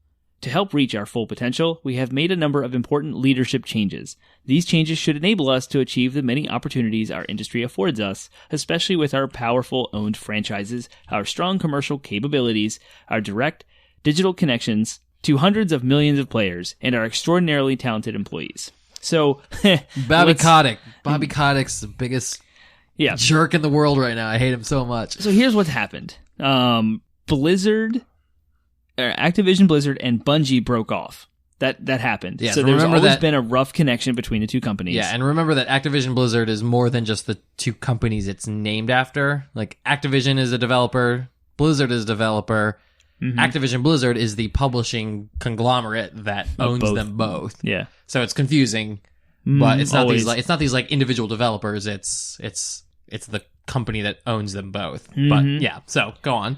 To help reach our full potential, we have made a number of important leadership changes. These changes should enable us to achieve the many opportunities our industry affords us, especially with our powerful owned franchises, our strong commercial capabilities, our direct digital connections to hundreds of millions of players, and our extraordinarily talented employees. So, Bobby Kotick. Bobby Kotick's the biggest jerk in the world right now. I hate him so much. So here's what's happened. Activision Blizzard and Bungie broke off. That happened. Yeah, so there's always been a rough connection between the two companies. Yeah, and remember that Activision Blizzard is more than just the two companies it's named after. Like, Activision is a developer, Blizzard is a developer. Activision Blizzard is the publishing conglomerate that owns them both. Yeah. So it's confusing, but it's not these like individual developers. It's the company that owns them both. But yeah, so go on.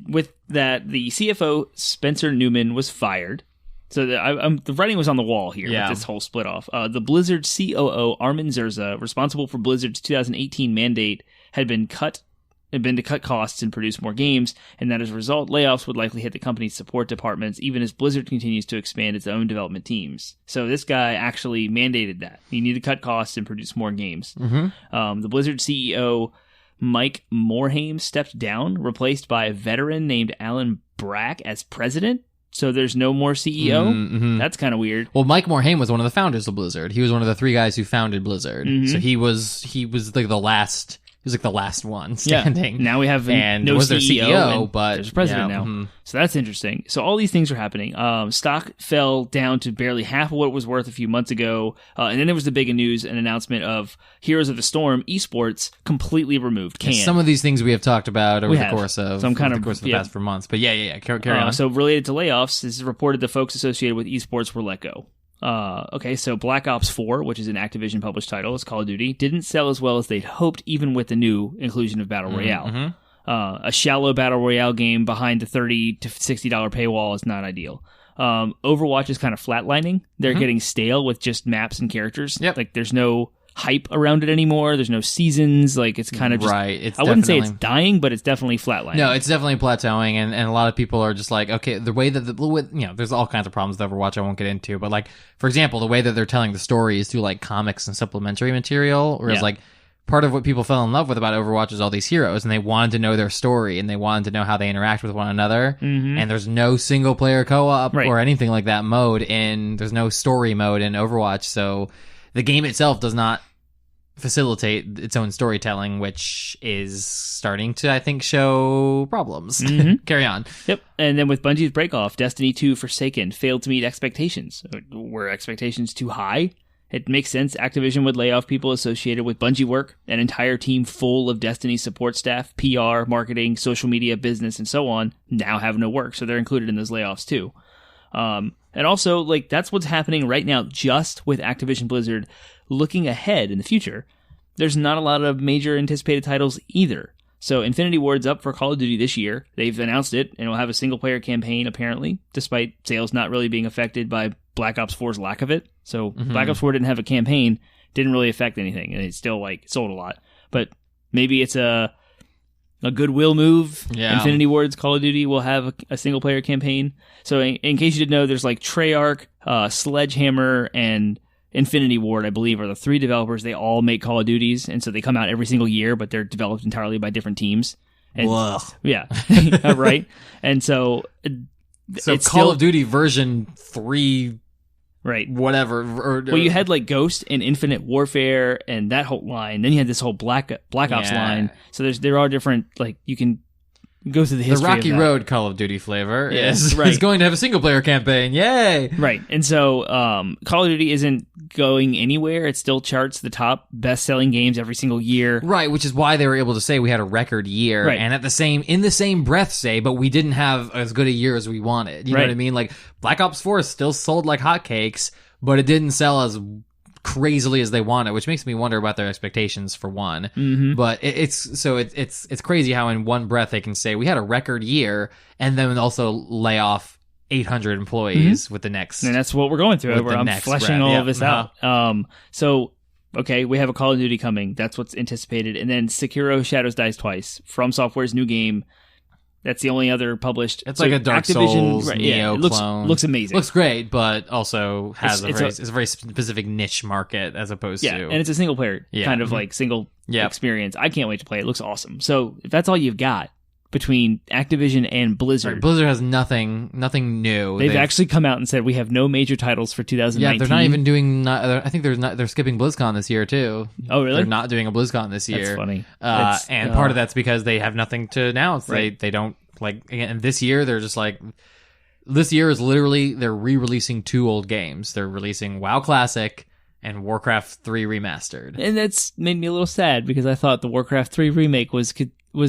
With that, the CFO Spencer Newman was fired. So the writing was on the wall here with this whole split off. The Blizzard COO Armin Zerza, responsible for Blizzard's 2018 mandate, had been to cut costs and produce more games, and that as a result, layoffs would likely hit the company's support departments, even as Blizzard continues to expand its own development teams. So this guy actually mandated that. You need to cut costs and produce more games. The Blizzard CEO, Mike Morhaime, stepped down, replaced by a veteran named Alan Brack as president. So there's no more CEO? That's kind of weird. Well, Mike Morhaime was one of the founders of Blizzard. He was one of the 3 guys who founded Blizzard. So he was like the last... He was like the last one standing. Yeah. Now we have no was their CEO, but there's a president now. So that's interesting. So all these things are happening. Stock fell down to barely half of what it was worth a few months ago. And then there was the big news and announcement of Heroes of the Storm esports completely removed. Some of these things we have talked about over the course of the past 4 months. But carry on. So related to layoffs, this is reported the folks associated with esports were let go. So Black Ops 4, which is an Activision published title, it's Call of Duty, didn't sell as well as they'd hoped, even with the new inclusion of Battle Royale. A shallow Battle Royale game behind the $30 to $60 paywall is not ideal. Overwatch is kind of flatlining. They're getting stale with just maps and characters. Like, there's no hype around it anymore. There's no seasons. Like, it's kind of just... Right. I wouldn't say it's dying, but it's definitely flatlining. No, it's definitely plateauing, and a lot of people are just like, okay, the way that there's all kinds of problems with Overwatch I won't get into, but like, for example, the way that they're telling the story is through like comics and supplementary material, whereas like part of what people fell in love with about Overwatch is all these heroes, and they wanted to know their story, and they wanted to know how they interact with one another, and there's no single player co-op or anything like that mode, and there's no story mode in Overwatch, so the game itself does not facilitate its own storytelling, which is starting to, I think, show problems. Carry on. Yep. And then with Bungie's breakoff, Destiny 2 Forsaken failed to meet expectations. Were expectations too high? It makes sense Activision would lay off people associated with Bungie work, an entire team full of Destiny support staff, PR, marketing, social media, business, and so on, now have no work, so they're included in those layoffs too. And also, like, that's what's happening right now just with Activision Blizzard. Looking ahead in the future, there's not a lot of major anticipated titles either. So Infinity Ward's up for Call of Duty this year. They've announced it, and it'll have a single-player campaign, apparently, despite sales not really being affected by Black Ops 4's lack of it. So Black Ops 4 didn't have a campaign, didn't really affect anything, and it still, like, sold a lot. But maybe it's a goodwill move. Infinity Ward's Call of Duty will have a single-player campaign. So in case you didn't know, there's, like, Treyarch, Sledgehammer, and Infinity Ward, I believe, are the 3 developers. They all make Call of Duties, and so they come out every single year, but they're developed entirely by different teams. And, yeah, right. And so it's Call of Duty version 3 Right. whatever. Well, you had like Ghost and Infinite Warfare and that whole line. Then you had this whole Black Ops line. So there are different, like, you can go through the history The Rocky of that. Road Call of Duty flavor is right. going to have a single-player campaign. Yay! Right. And so Call of Duty isn't going anywhere. It still charts the top best-selling games every single year. Right, which is why they were able to say we had a record year, Right. and in the same breath say, but we didn't have as good a year as we wanted. You know what I mean? Like, Black Ops 4 still sold like hotcakes, but it didn't sell as crazily as they wanted, which makes me wonder about their expectations for one. Mm-hmm. But it's crazy how in one breath they can say we had a record year, and then also lay off 800 employees with the next. And that's what we're going through. Where I'm fleshing all of this out. So, okay, we have a Call of Duty coming. That's what's anticipated. And then Sekiro Shadows Dies Twice, From Software's new game. That's the only other published. It's like a Dark Souls Neo it clone. Looks amazing. Looks great, but also has it's a very specific niche market as opposed to. And it's a single player kind of like single experience. I can't wait to play it. It looks awesome. So if that's all you've got between Activision and Blizzard. Right, Blizzard has nothing new. They've actually come out and said we have no major titles for 2019. Yeah, they're not even doing. I think they're skipping BlizzCon this year too. Oh, really? They're not doing a BlizzCon this year. That's funny. And part of that's because they have nothing to announce. Right. They don't like. And this year they're just like. This year is literally they're re-releasing two old games. They're releasing WoW Classic and Warcraft 3 Remastered. And that's made me a little sad because I thought the Warcraft 3 remake was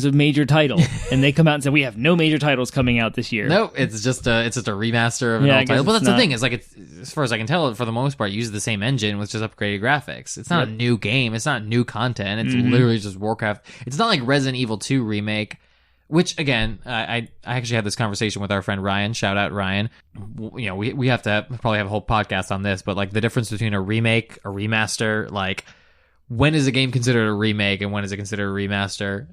a major title, and they come out and say we have no major titles coming out this year. No, it's just a remaster of an old title. But that's the thing is, like, it's, as far as I can tell, for the most part, it uses the same engine with just upgraded graphics. It's not a new game. It's not new content. It's literally just Warcraft. It's not like Resident Evil 2 remake. Which, again, I actually had this conversation with our friend Ryan. Shout out, Ryan. You know, we have to probably have a whole podcast on this, but, like, the difference between a remake, a remaster, like, when is a game considered a remake and when is it considered a remaster?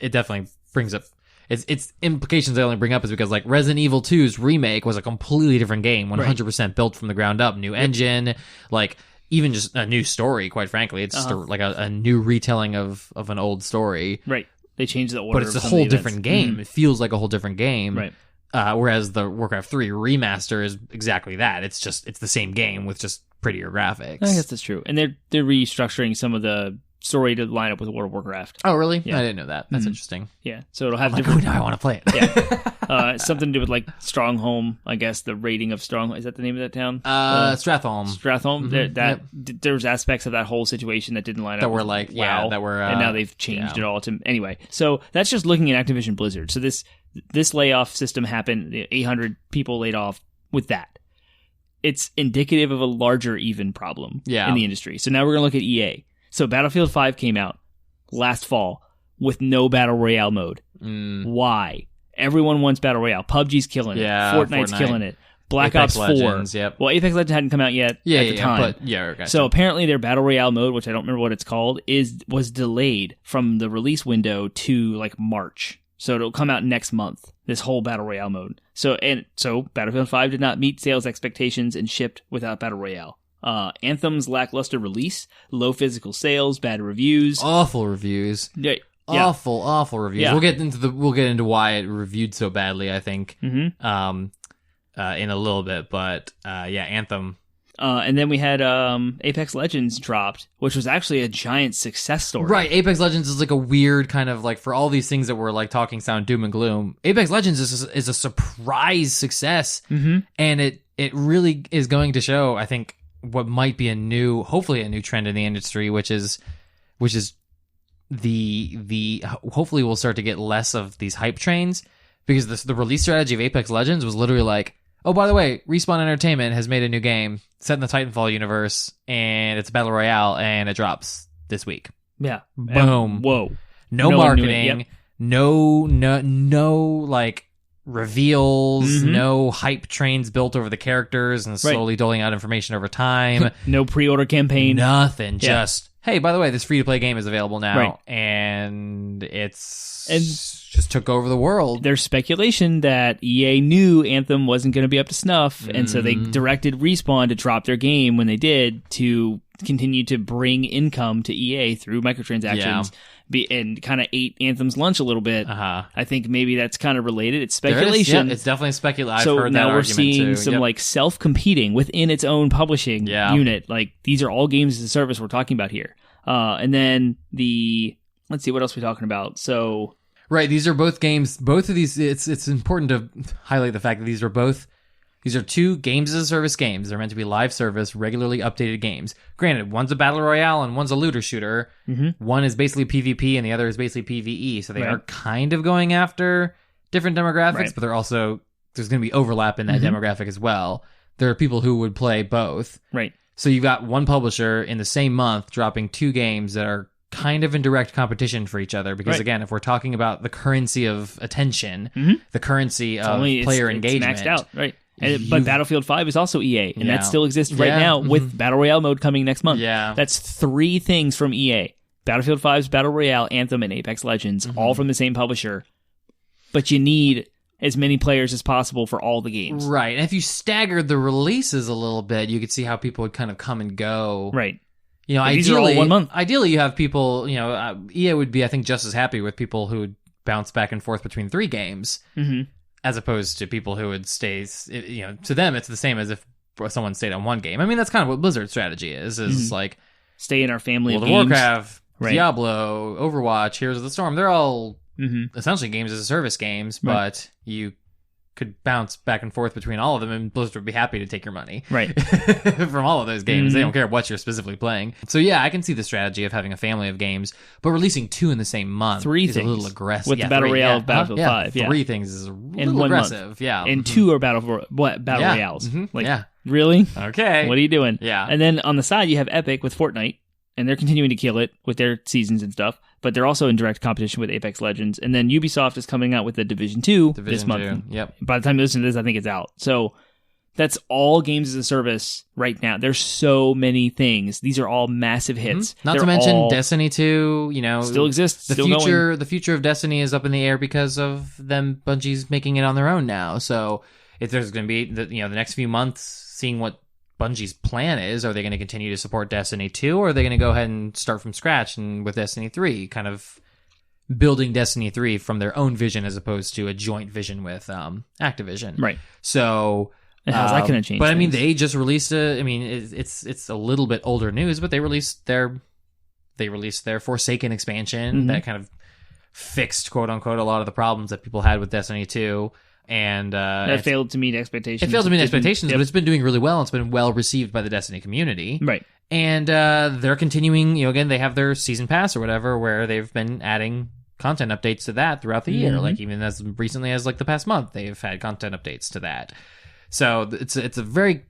It definitely brings up... Its implications I only bring up is because, like, Resident Evil 2's remake was a completely different game, 100% built from the ground up. New engine, like... even just a new story, quite frankly. It's just like a new retelling of an old story. Right. They changed the order. But it's a whole different game. It feels like a whole different game. Right. Whereas the Warcraft 3 remaster is exactly that. It's the same game with just prettier graphics. I guess that's true. And they're restructuring some of the story to line up with World of Warcraft. Oh, really? Yeah. I didn't know that. That's interesting. Yeah. So it'll have different... now I want to play it. Yeah. Something to do with like Strongholm, I guess, the rating of Strongholm. Is that the name of that town? Stratholme. Stratholme. Mm-hmm. There was aspects of that whole situation that didn't line up. That were like, WoW, that were... and now they've changed it all to... Anyway, so that's just looking at Activision Blizzard. So this layoff system happened, 800 people laid off with that. It's indicative of a larger even problem in the industry. So now we're going to look at EA. So Battlefield 5 came out last fall with no Battle Royale mode. Why? Everyone wants Battle Royale. PUBG's killing it. Fortnite's killing it. Black Ops 4. Legends, Well, Apex Legends hadn't come out yet at the time. Okay. So apparently their Battle Royale mode, which I don't remember what it's called, was delayed from the release window to like March. So it'll come out next month, this whole Battle Royale mode. So Battlefield 5 did not meet sales expectations and shipped without Battle Royale. Anthem's lackluster release, low physical sales, bad reviews, awful reviews, awful reviews. Yeah. We'll get into why it reviewed so badly. I think, in a little bit, but Anthem. And then we had Apex Legends dropped, which was actually a giant success story. Right, Apex Legends is like a weird kind of like, for all these things that were like talking sound doom and gloom, Apex Legends is a surprise success, and it really is going to show, I think, what might be hopefully a new trend in the industry, which is the hopefully we'll start to get less of these hype trains, because the release strategy of Apex Legends was literally like, oh, by the way, Respawn Entertainment has made a new game set in the Titanfall universe, and it's a Battle Royale, and it drops this week. Yeah. Boom. Whoa. No marketing. No, like, reveals, no hype trains built over the characters and slowly doling out information over time. No pre-order campaign. Nothing. Just, hey, by the way, this free-to-play game is available now, and it's just took over the world. There's speculation that EA knew Anthem wasn't going to be up to snuff, and so they directed Respawn to drop their game when they did to continue to bring income to EA through microtransactions. And kind of ate Anthem's lunch a little bit. I think maybe that's kind of related. It's speculation. It's definitely speculation. So I've heard now that we're argument seeing too. some like self-competing within its own publishing unit. Like these are all games as a service we're talking about here. And then let's see, what else are we talking about? So right, these are both games. Both of these, it's important to highlight the fact that these are two games as a service games. They're meant to be live service, regularly updated games. Granted, one's a battle royale and one's a looter shooter. One is basically PvP and the other is basically PvE. So they are kind of going after different demographics, but there's going to be overlap in that demographic as well. There are people who would play both. Right. So you've got one publisher in the same month dropping two games that are kind of in direct competition for each other. Because again, if we're talking about the currency of attention, the currency of player engagement. It's maxed out, right. But Battlefield 5 is also EA, and that still exists right now with Battle Royale mode coming next month. That's 3 things from EA. Battlefield 5's Battle Royale, Anthem, and Apex Legends, all from the same publisher. But you need as many players as possible for all the games. Right, and if you staggered the releases a little bit, you could see how people would kind of come and go. Right. You know, ideally, 1 month. Ideally, you have people, EA would be, I think, just as happy with people who would bounce back and forth between 3 games. As opposed to people who would stay, to them, it's the same as if someone stayed on one game. I mean, that's kind of what Blizzard's strategy is like... Stay in our family of games. World of Warcraft, Diablo, Overwatch, Heroes of the Storm, they're all essentially games as a service games, but you could bounce back and forth between all of them, and Blizzard would be happy to take your money from all of those games. They don't care what you're specifically playing. So yeah, I can see the strategy of having a family of games, but releasing 2 in the same month 3 is things a little aggressive. With the Battle Royale of Battlefield 5. 3 things is a little aggressive. And 2 are Battle Royales. Really? Okay. What are you doing? Yeah. And then on the side, you have Epic with Fortnite, and they're continuing to kill it with their seasons and stuff, but they're also in direct competition with Apex Legends. And then Ubisoft is coming out with the Division 2 this month. Yep. By the time you listen to this, I think it's out. So that's all games as a service right now. There's so many things. These are all massive hits. Not to mention Destiny 2, still exists. The future of Destiny is up in the air because of them Bungie's making it on their own now. So if there's going to be the next few months, seeing what Bungie's plan is, are they going to continue to support Destiny 2, or are they going to go ahead and start from scratch and with Destiny 3, kind of building Destiny 3 from their own vision as opposed to a joint vision with Activision? Right. So how's that going to change? But things? I mean, they just released it's a little bit older news, but they released their Forsaken expansion that kind of fixed, quote unquote, a lot of the problems that people had with Destiny 2. And that failed to meet expectations. It failed to meet expectations, but it's been doing really well. It's been well received by the Destiny community. Right. And they're continuing, again, they have their season pass or whatever, where they've been adding content updates to that throughout the year. Like even as recently as like the past month, they've had content updates to that. So it's a very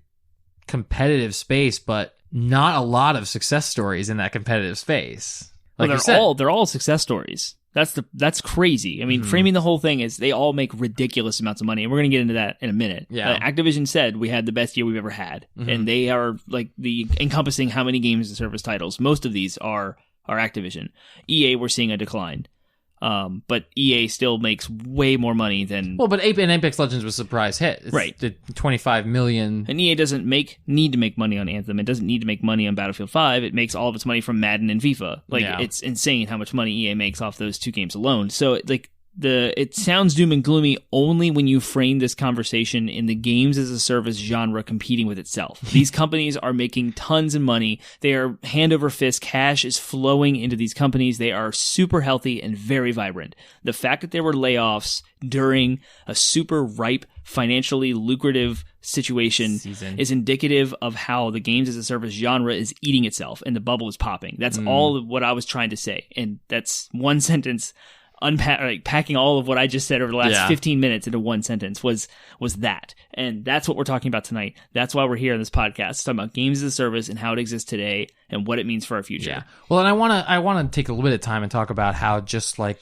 competitive space, but not a lot of success stories in that competitive space. Like they're all success stories. That's crazy. I mean, framing the whole thing is they all make ridiculous amounts of money, and we're going to get into that in a minute. Yeah. Activision said we had the best year we've ever had, and they are like encompassing how many games and service titles. Most of these are Activision. EA, we're seeing a decline. But EA still makes way more money than... Well, but Apex Legends was a surprise hit. It's right. The $25 million... And EA doesn't need to make money on Anthem. It doesn't need to make money on Battlefield 5. It makes all of its money from Madden and FIFA. It's insane how much money EA makes off those 2 games alone. So, it sounds doom and gloomy only when you frame this conversation in the games as a service genre competing with itself. These companies are making tons of money. They are hand over fist. Cash is flowing into these companies. They are super healthy and very vibrant. The fact that there were layoffs during a super ripe, financially lucrative situation is indicative of how the games as a service genre is eating itself and the bubble is popping. That's all what I was trying to say. And that's one sentence. Packing all of what I just said over the last 15 minutes into one sentence was that. And that's what we're talking about tonight. That's why we're here on this podcast, talking about games as a service and how it exists today and what it means for our future. Yeah. Well, and I want to take a little bit of time and talk about how just like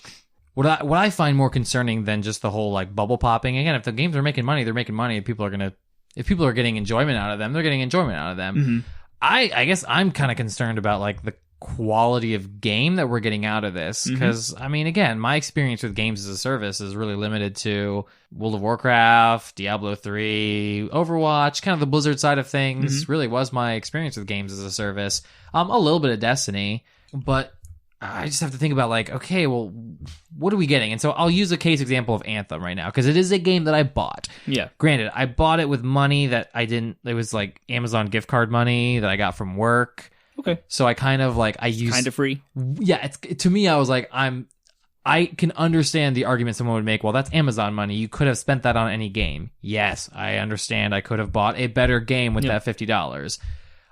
what I find more concerning than just the whole like bubble popping. Again, if the games are making money, they're making money. If people are getting enjoyment out of them, they're getting enjoyment out of them. I guess I'm kind of concerned about like the quality of game that we're getting out of this. Because, I mean, again, my experience with games as a service is really limited to World of Warcraft, Diablo 3, Overwatch, kind of the Blizzard side of things. Really was my experience with games as a service. A little bit of Destiny, but I just have to think about, like, okay, well, what are we getting? And so I'll use a case example of Anthem right now, because it is a game that I bought. Yeah. Granted, I bought it with money that I didn't, it was like Amazon gift card money that I got from work. Okay. So I kind of like, I used... Kind of free? Yeah, to me, I was like, I can understand the argument someone would make, well, that's Amazon money. You could have spent that on any game. Yes, I understand. I could have bought a better game with that $50.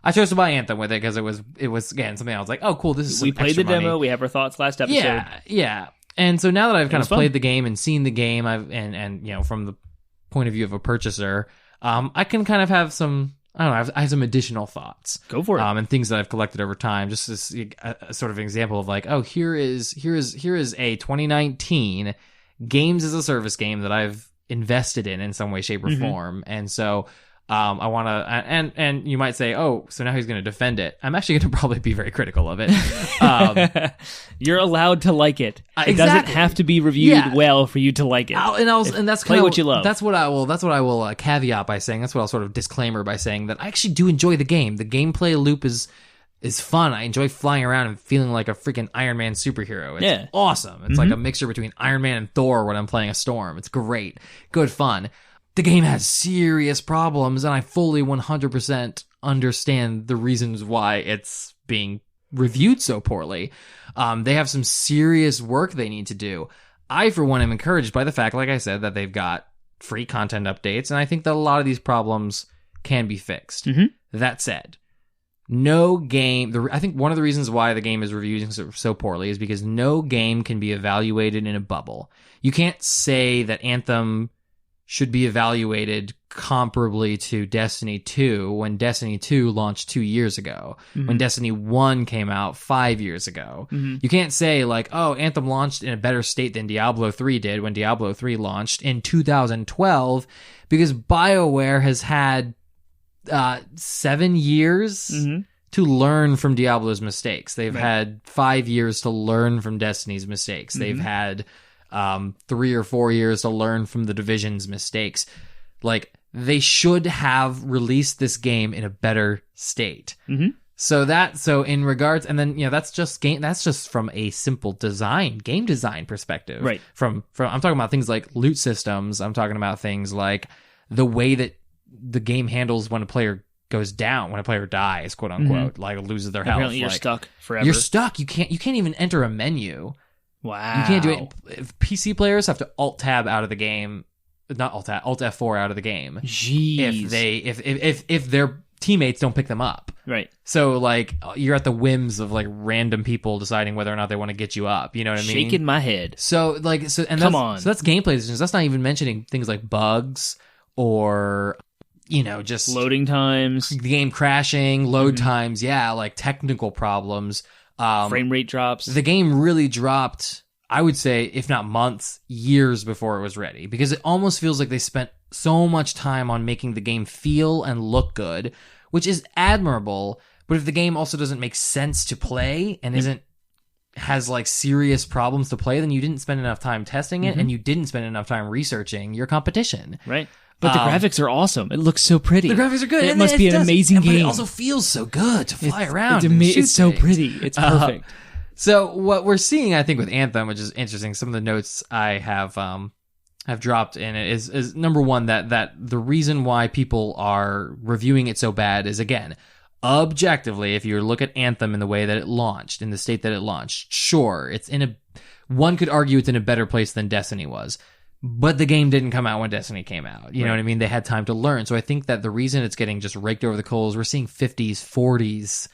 I chose to buy Anthem with it because it was again something I was like, oh cool, this is some we played the extra demo. money. We have our thoughts last episode. Yeah. And so now that I've kind of fun. played the game and seen the game, and you know, from the point of view of a purchaser, I can kind of have some, I don't know, I have some additional thoughts. Go for it. And things that I've collected over time. Just as a sort of example of like, oh, here is a 2019 games as a service game that I've invested in some way, shape, or form, and so. I want to, and you might say, oh, so now he's going to defend it. I'm actually going to probably be very critical of it. You're allowed to like it. It Exactly. doesn't have to be reviewed well for you to like it. And that's play kinda, what you love. That's what I will caveat by saying. That's what I'll sort of disclaimer by saying that I actually do enjoy the game. The gameplay loop is fun. I enjoy flying around and feeling like a freaking Iron Man superhero. It's awesome. It's like a mixture between Iron Man and Thor when I'm playing a storm. It's great. Good fun. The game has serious problems, and I fully 100% understand the reasons why it's being reviewed so poorly. They have some serious work they need to do. I, for one, am encouraged by the fact, like I said, that they've got free content updates, and I think that a lot of these problems can be fixed. That said, no game... I think one of the reasons why the game is reviewed so poorly is because no game can be evaluated in a bubble. You can't say that Anthem should be evaluated comparably to Destiny 2 when Destiny 2 launched 2 years ago, when Destiny 1 came out 5 years ago. You can't say like, oh, Anthem launched in a better state than Diablo 3 did when Diablo 3 launched in 2012, because BioWare has had 7 years to learn from Diablo's mistakes. They've had 5 years to learn from Destiny's mistakes. They've had 3 or 4 years to learn from the Division's mistakes. Like, they should have released this game in a better state. So in regards, and then, you know, that's just from a simple game design perspective. Right. From I'm talking about things like loot systems. I'm talking about things like the way that the game handles when a player goes down, when a player dies, quote unquote, like loses their health. Apparently you're stuck forever. You're stuck. You can't even enter a menu. Wow. You can't do it. If PC players have to Alt-Tab out of the game, not Alt-Tab, Alt-F4 out of the game. Jeez. If their teammates don't pick them up. Right. So, like, you're at the whims of, like, random people deciding whether or not they want to get you up. You know what I mean? Shaking my head. So, like, so that's gameplay decisions. That's not even mentioning things like bugs or, you know, just loading times, the game crashing, load times. Yeah, like technical problems. Frame rate drops. The game really dropped, I would say, if not months, years before it was ready, because it almost feels like they spent so much time on making the game feel and look good, which is admirable. But if the game also doesn't make sense to play and has like serious problems to play, then you didn't spend enough time testing it, and you didn't spend enough time researching your competition. Right. But the graphics are awesome. It looks so pretty. The graphics are good. It must be an amazing game. But it also feels so good to fly around. It's so pretty. It's perfect. So what we're seeing, I think, with Anthem, which is interesting, some of the notes I have dropped in it is number one, that the reason why people are reviewing it so bad is, again, objectively, if you look at Anthem in the way that it launched, in the state that it launched, sure, one could argue it's in a better place than Destiny was. But the game didn't come out when Destiny came out. You know what I mean? They had time to learn. So I think that the reason it's getting just raked over the coals, we're seeing 50s, 40s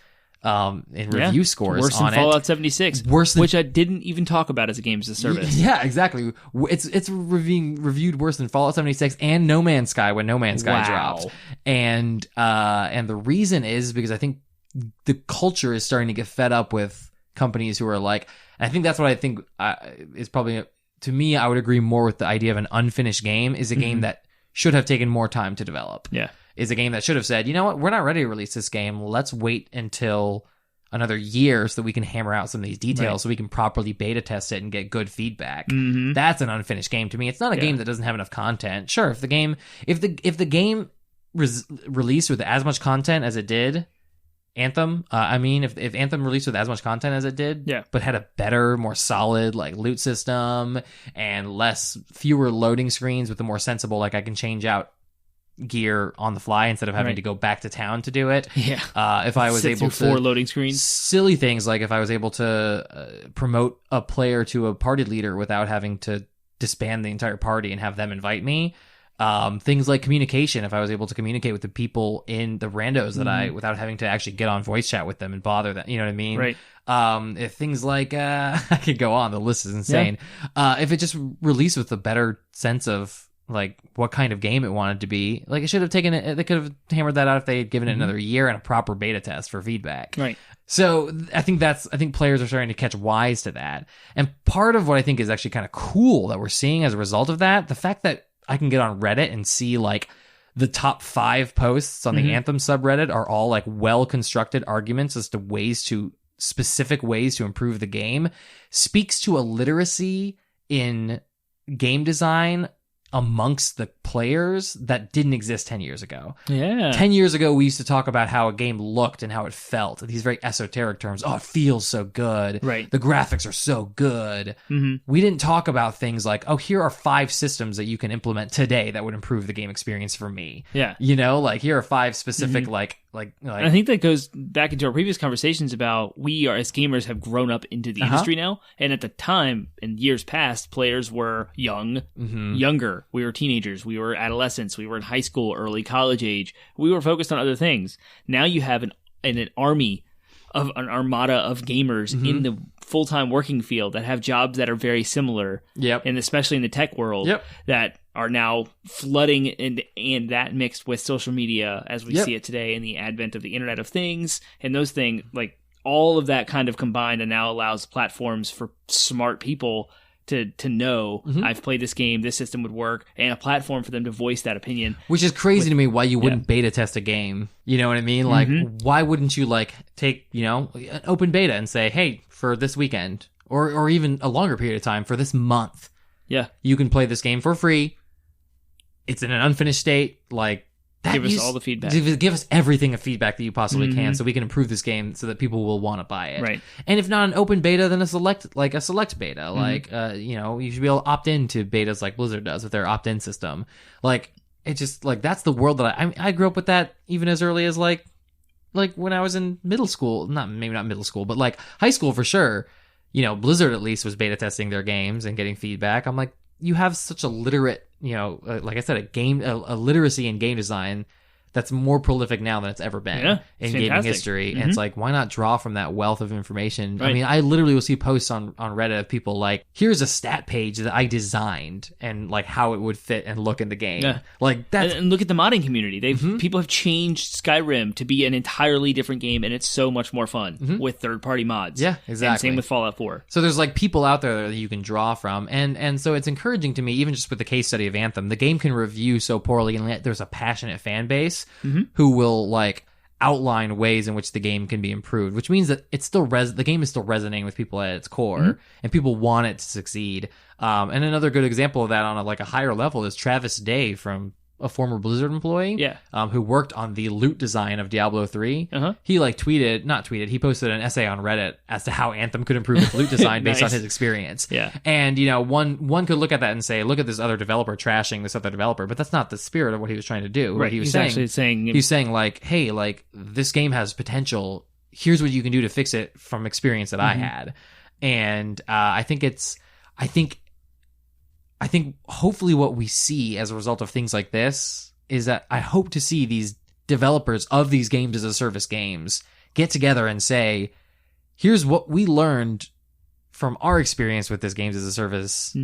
in review scores worse on than Fallout 76, which I didn't even talk about as a games as a service. Yeah, exactly. It's reviewed worse than Fallout 76 and No Man's Sky when No Man's Sky dropped. And the reason is because I think the culture is starting to get fed up with companies who are like, I think that's what I think is probably... To me, I would agree more with the idea of an unfinished game is a game that should have taken more time to develop. Yeah. Is a game that should have said, you know what, we're not ready to release this game. Let's wait until another year so that we can hammer out some of these details so we can properly beta test it and get good feedback. That's an unfinished game to me. It's not a game that doesn't have enough content. Sure, if the game released with as much content as it did, Anthem, if Anthem released with as much content as it did, but had a better, more solid like loot system and fewer loading screens with a more sensible, like I can change out gear on the fly instead of having to go back to town to do it. If I was able to 4 loading screens, silly things like if I was able to promote a player to a party leader without having to disband the entire party and have them invite me. Things like communication, if I was able to communicate with the people in the randos that without having to actually get on voice chat with them and bother them, you know what I mean? Right. If things like, I could go on, the list is insane. If it just released with a better sense of like what kind of game it wanted to be, like it should have taken it, they could have hammered that out if they had given it another year and a proper beta test for feedback. Right. So I think players are starting to catch wise to that. And part of what I think is actually kind of cool that we're seeing as a result of that, the fact that I can get on Reddit and see like the top 5 posts on the Anthem subreddit are all like well-constructed arguments as to specific ways to improve the game, speaks to a literacy in game design amongst the players that didn't exist 10 years ago. 10 years ago, we used to talk about how a game looked and how it felt. These very esoteric terms. Oh, it feels so good. Right. The graphics are so good. We didn't talk about things like, oh, here are 5 systems that you can implement today that would improve the game experience for me. You know, like here are 5 specific like I think that goes back into our previous conversations about we are as gamers have grown up into the industry now, and at the time in years past, players were younger. We were teenagers, we were adolescents, we were in high school, early college age. We were focused on other things. Now you have an army of an armada of gamers in the full-time working field that have jobs that are very similar, and especially in the tech world, that are now flooding and that mixed with social media as we see it today and the advent of the Internet of Things and those things, like all of that kind of combined, and now allows platforms for smart people to know I've played this game, this system would work, and a platform for them to voice that opinion. Which is crazy to me why you wouldn't beta test a game. You know what I mean? Like, why wouldn't you like take, an open beta and say, hey, for this weekend or even a longer period of time, for this month, you can play this game for free. It's in an unfinished state. Like, give us all the feedback. Give us everything of feedback that you possibly can, so we can improve this game so that people will want to buy it. Right. And if not an open beta, then a select beta. Like, you should be able to opt into betas like Blizzard does with their opt-in system. Like, it's just like that's the world that I grew up with that even as early as like when I was in middle school. Maybe not middle school, but like high school for sure. Blizzard at least was beta testing their games and getting feedback. I'm like, you have such a literate, like I said, a literacy in game design that's more prolific now than it's ever been in gaming history. And it's like, why not draw from that wealth of information? Right. I mean, I literally will see posts on Reddit of people like, here's a stat page that I designed and like how it would fit and look in the game. Like that. And look at the modding community. People have changed Skyrim to be an entirely different game, and it's so much more fun with third-party mods. Yeah, exactly. And same with Fallout 4. So there's like people out there that you can draw from, and so it's encouraging to me, even just with the case study of Anthem, the game can review so poorly, and yet there's a passionate fan base who will like outline ways in which the game can be improved, which means that it's still the game is still resonating with people at its core, and people want it to succeed. And another good example of that on a higher level is Travis Day, from a former Blizzard employee, who worked on the loot design of Diablo 3. He he posted an essay on Reddit as to how Anthem could improve its loot design based on his experience. And one could look at that and say, look at this other developer trashing this other developer, but that's not the spirit of what he was trying to do. Right. He was saying like, hey, like this game has potential. Here's what you can do to fix it from experience that I had. And I think hopefully what we see as a result of things like this is that I hope to see these developers of these games as a service games get together and say, here's what we learned from our experience with this games as a service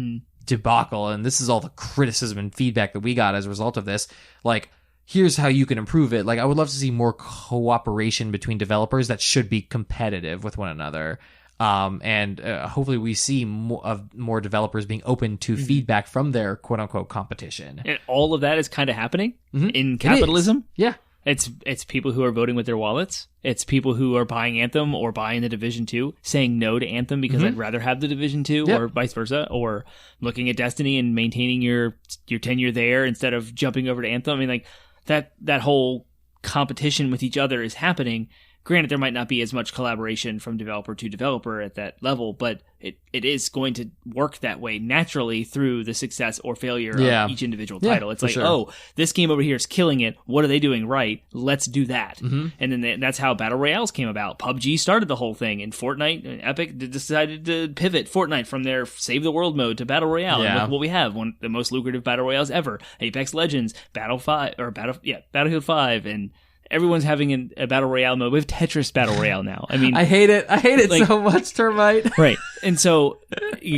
debacle, and this is all the criticism and feedback that we got as a result of this. Like, here's how you can improve it. Like, I would love to see more cooperation between developers that should be competitive with one another. And hopefully we see more developers being open to feedback from their quote-unquote competition. And all of that is kind of happening in capitalism? Yeah. It's people who are voting with their wallets. It's people who are buying Anthem or buying the Division 2, saying no to Anthem because I'd rather have the Division 2 or vice versa, or looking at Destiny and maintaining your tenure there instead of jumping over to Anthem. I mean, like that whole competition with each other is happening. Granted, there might not be as much collaboration from developer to developer at that level, but it is going to work that way naturally through the success or failure of each individual title. It's like, oh, this game over here is killing it. What are they doing right? Let's do that. And then that's how Battle Royales came about. PUBG started the whole thing, and Fortnite and Epic decided to pivot Fortnite from their Save the World mode to Battle Royale. And look what we have, one of the most lucrative Battle Royales ever. Apex Legends, Battlefield 5, and everyone's having a Battle Royale mode. We have Tetris Battle Royale now. I mean, I hate it like, so much, Termite. Right. And so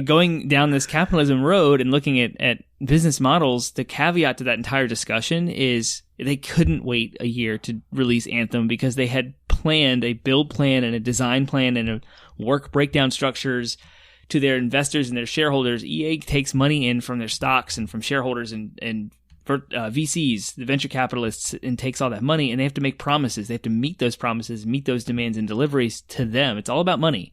going down this capitalism road and looking at business models, the caveat to that entire discussion is they couldn't wait a year to release Anthem because they had planned a build plan and a design plan and a work breakdown structures to their investors and their shareholders. EA takes money in from their stocks and from shareholders and for VCs, the venture capitalists, and takes all that money, and they have to make promises. They have to meet those promises, meet those demands and deliveries to them. It's all about money.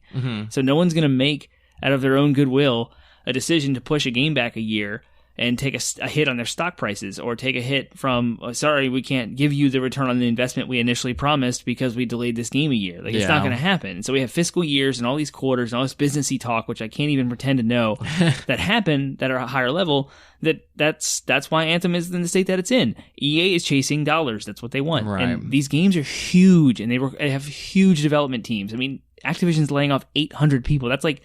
So no one's going to make, out of their own goodwill, a decision to push a game back a year and take a hit on their stock prices, or take a hit from, sorry, we can't give you the return on the investment we initially promised because we delayed this game a year. Like, it's not going to happen. So we have fiscal years and all these quarters and all this businessy talk, which I can't even pretend to know, that happen that are a higher level. That's why Anthem is in the state that it's in. EA is chasing dollars. That's what they want. Right. And these games are huge, and they have huge development teams. I mean, Activision's laying off 800 people. That's like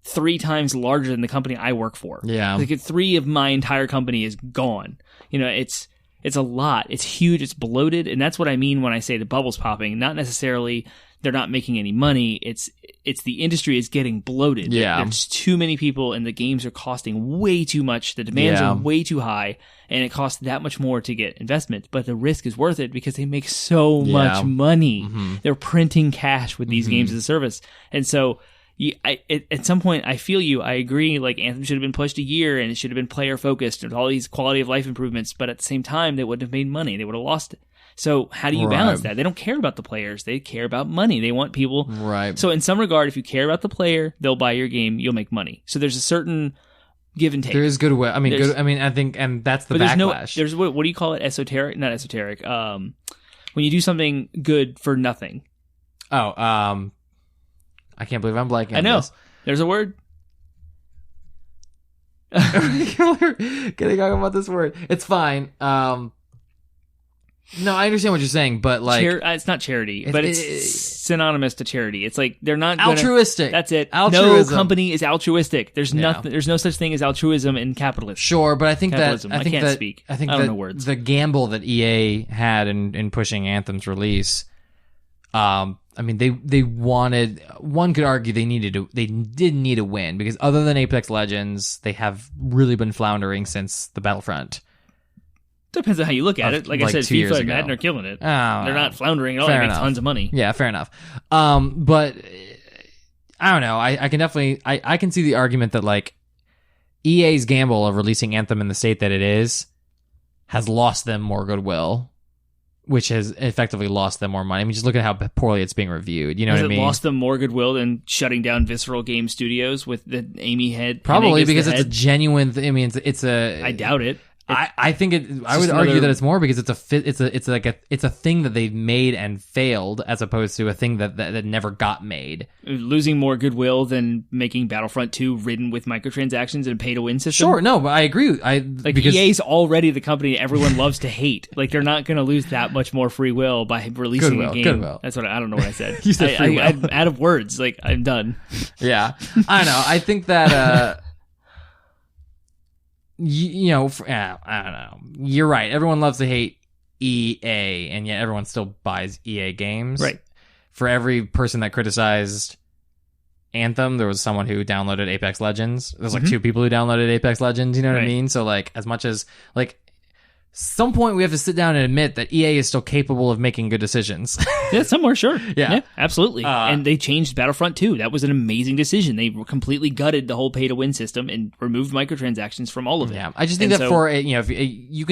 3 times larger than the company I work for. Yeah. Like 3 of my entire company is gone. You know, it's a lot. It's huge. It's bloated. And that's what I mean when I say the bubble's popping. Not necessarily they're not making any money. It's the industry is getting bloated. Yeah. There's too many people and the games are costing way too much. The demands are way too high, and it costs that much more to get investment. But the risk is worth it because they make so much money. They're printing cash with these games as a service. And so at some point, I feel you. I agree. Like, Anthem should have been pushed a year, and it should have been player focused and all these quality of life improvements. But at the same time, they wouldn't have made money. They would have lost it. So how do you balance that? They don't care about the players. They care about money. They want people. Right. So in some regard, if you care about the player, they'll buy your game. You'll make money. So there's a certain give and take. There is goodwill. I mean, I think, and that's the backlash. There's what do you call it? Esoteric? Not esoteric. When you do something good for nothing. Oh, I can't believe I'm blanking. I know. This. There's a word. Getting on about this word. It's fine. No, I understand what you're saying, but like, it's not charity, but it's synonymous to charity. It's like they're not altruistic. That's it. Altruism. No company is altruistic. There's nothing. There's no such thing as altruism in capitalism. Sure, but I think capitalism. I can't speak. I think I don't know words. The gamble that EA had in pushing Anthem's release. I mean, they wanted. One could argue they did need a win because other than Apex Legends, they have really been floundering since the Battlefront. Depends on how you look at it. Like I said, FIFA and Madden are killing it. They're not floundering at all. They make tons of money. Yeah, fair enough. But I don't know. I can definitely I can see the argument that like EA's gamble of releasing Anthem in the state that it is has lost them more goodwill, which has effectively lost them more money. I mean, just look at how poorly it's being reviewed. You know what I mean? Has it lost them more goodwill than shutting down Visceral Game Studios with the Amy head? Probably because it's a genuine. I mean, it's a. I doubt it. I think it. I would argue that it's more because it's a thing that they've made and failed, as opposed to a thing that never got made. Losing more goodwill than making Battlefront 2 ridden with microtransactions and a pay-to-win system. Sure, no, but I agree. Because EA's already the company everyone loves to hate. Like, they're not going to lose that much more free will by releasing a game. Goodwill. That's what I don't know what I said. You said free will. I'm out of words. Like, I'm done. Yeah, I don't know. I think that. I don't know. You're right. Everyone loves to hate EA, and yet everyone still buys EA games. Right. For every person that criticized Anthem, there was someone who downloaded Apex Legends. There's like 2 people who downloaded Apex Legends. You know what I mean? So like, as much as like, some point we have to sit down and admit that EA is still capable of making good decisions. Yeah, somewhere, sure. Yeah, absolutely. And they changed Battlefront 2. That was an amazing decision. They completely gutted the whole pay-to-win system and removed microtransactions from all of it. Yeah, I just think that for if you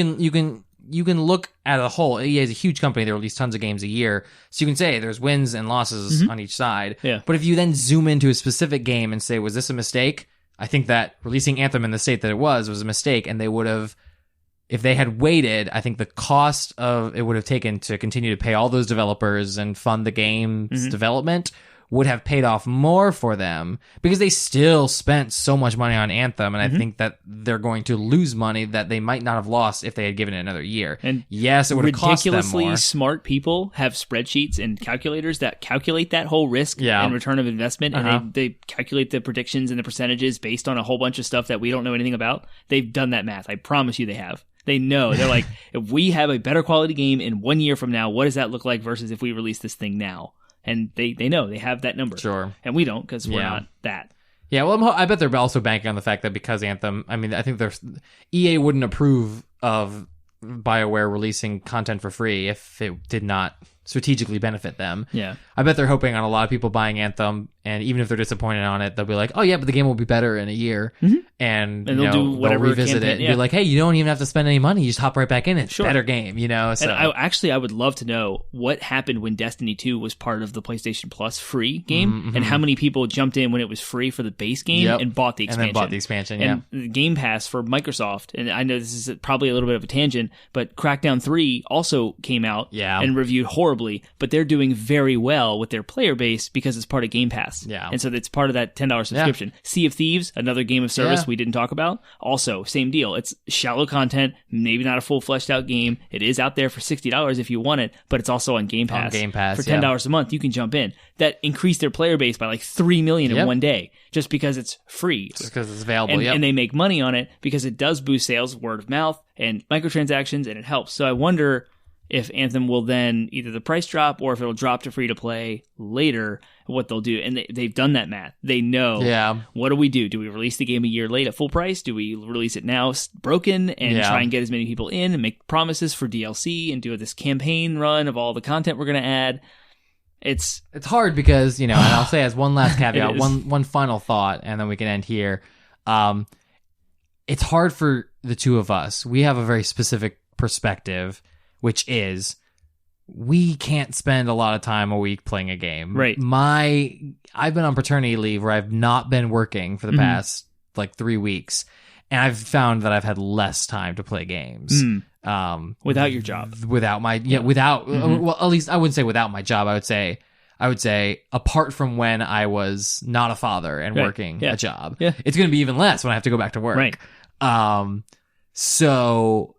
you can look at a whole. EA is a huge company. They release tons of games a year. So you can say there's wins and losses on each side. Yeah. But if you then zoom into a specific game and say, was this a mistake? I think that releasing Anthem in the state that it was a mistake, and they would have, if they had waited, I think the cost of it would have taken to continue to pay all those developers and fund the game's development would have paid off more for them, because they still spent so much money on Anthem, and I think that they're going to lose money that they might not have lost if they had given it another year. And yes, it would have cost them more. Ridiculously smart people have spreadsheets and calculators that calculate that whole risk and return of investment, and they calculate the predictions and the percentages based on a whole bunch of stuff that we don't know anything about. They've done that math. I promise you they have. They know. They're like, if we have a better quality game in 1 year from now, what does that look like versus if we release this thing now? And they know. They have that number. Sure. And we don't, because we're not that. Yeah, well, I bet they're also banking on the fact that because Anthem, I mean, I think EA wouldn't approve of BioWare releasing content for free if it did not strategically benefit them. Yeah. I bet they're hoping on a lot of people buying Anthem, and even if they're disappointed on it, they'll be like, oh yeah, but the game will be better in a year. And they'll they'll revisit it and be like, hey, you don't even have to spend any money. You just hop right back in. It's a better game, So. And I would love to know what happened when Destiny 2 was part of the PlayStation Plus free game, and how many people jumped in when it was free for the base game and bought the expansion. And then bought the expansion, And the Game Pass for Microsoft, and I know this is probably a little bit of a tangent, but Crackdown 3 also came out and reviewed horribly, but they're doing very well with their player base because it's part of Game Pass. Yeah. And so it's part of that $10 subscription. Sea of Thieves, another game of service we didn't talk about. Also, same deal. It's shallow content, maybe not a full fleshed out game. It is out there for $60 if you want it, but it's also on Game Pass. For $10 a month, you can jump in. That increased their player base by like 3 million in one day, just because it's free. Just because it's available, and they make money on it because it does boost sales, word of mouth, and microtransactions, and it helps. So I wonder if Anthem will then either the price drop or if it'll drop to free to play later, what they'll do. And they've done that math. They know, what do we do? Do we release the game a year late at full price? Do we release it now broken and try and get as many people in and make promises for DLC and do this campaign run of all the content we're going to add? It's hard because, and I'll say as one last caveat, one final thought, and then we can end here. It's hard for the two of us. We have a very specific perspective, which is we can't spend a lot of time a week playing a game. Right. I've been on paternity leave where I've not been working for the past like 3 weeks, and I've found that I've had less time to play games. Without your job. Without my well, at least I wouldn't say without my job. I would say apart from when I was not a father and working a job. Yeah. It's going to be even less when I have to go back to work. Right. So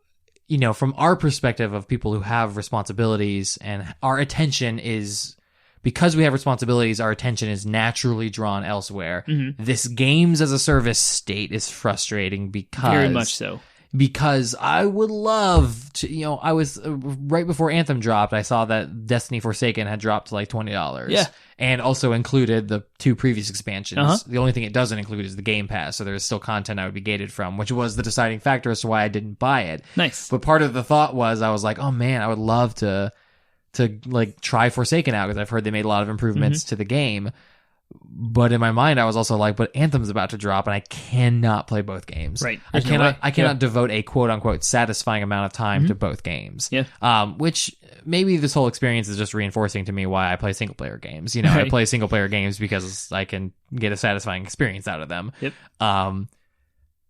from our perspective of people who have responsibilities, and our attention is, because we have responsibilities, our attention is naturally drawn elsewhere. This games as a service state is frustrating because... Very much so. Because I would love to, I was right before Anthem dropped, I saw that Destiny Forsaken had dropped to like $20. Yeah. And also included the 2 previous expansions. The only thing it doesn't include is the Game Pass, so there's still content I would be gated from, which was the deciding factor as to why I didn't buy it. Nice. But part of the thought was, I was like, oh man, I would love to like try Forsaken out, because I've heard they made a lot of improvements to the game. But in my mind, I was also like, but Anthem's about to drop, and I cannot play both games. Right. I cannot devote a quote-unquote satisfying amount of time to both games. Yeah. Which maybe this whole experience is just reinforcing to me why I play single-player games. Right. I play single-player games because I can get a satisfying experience out of them. Yep.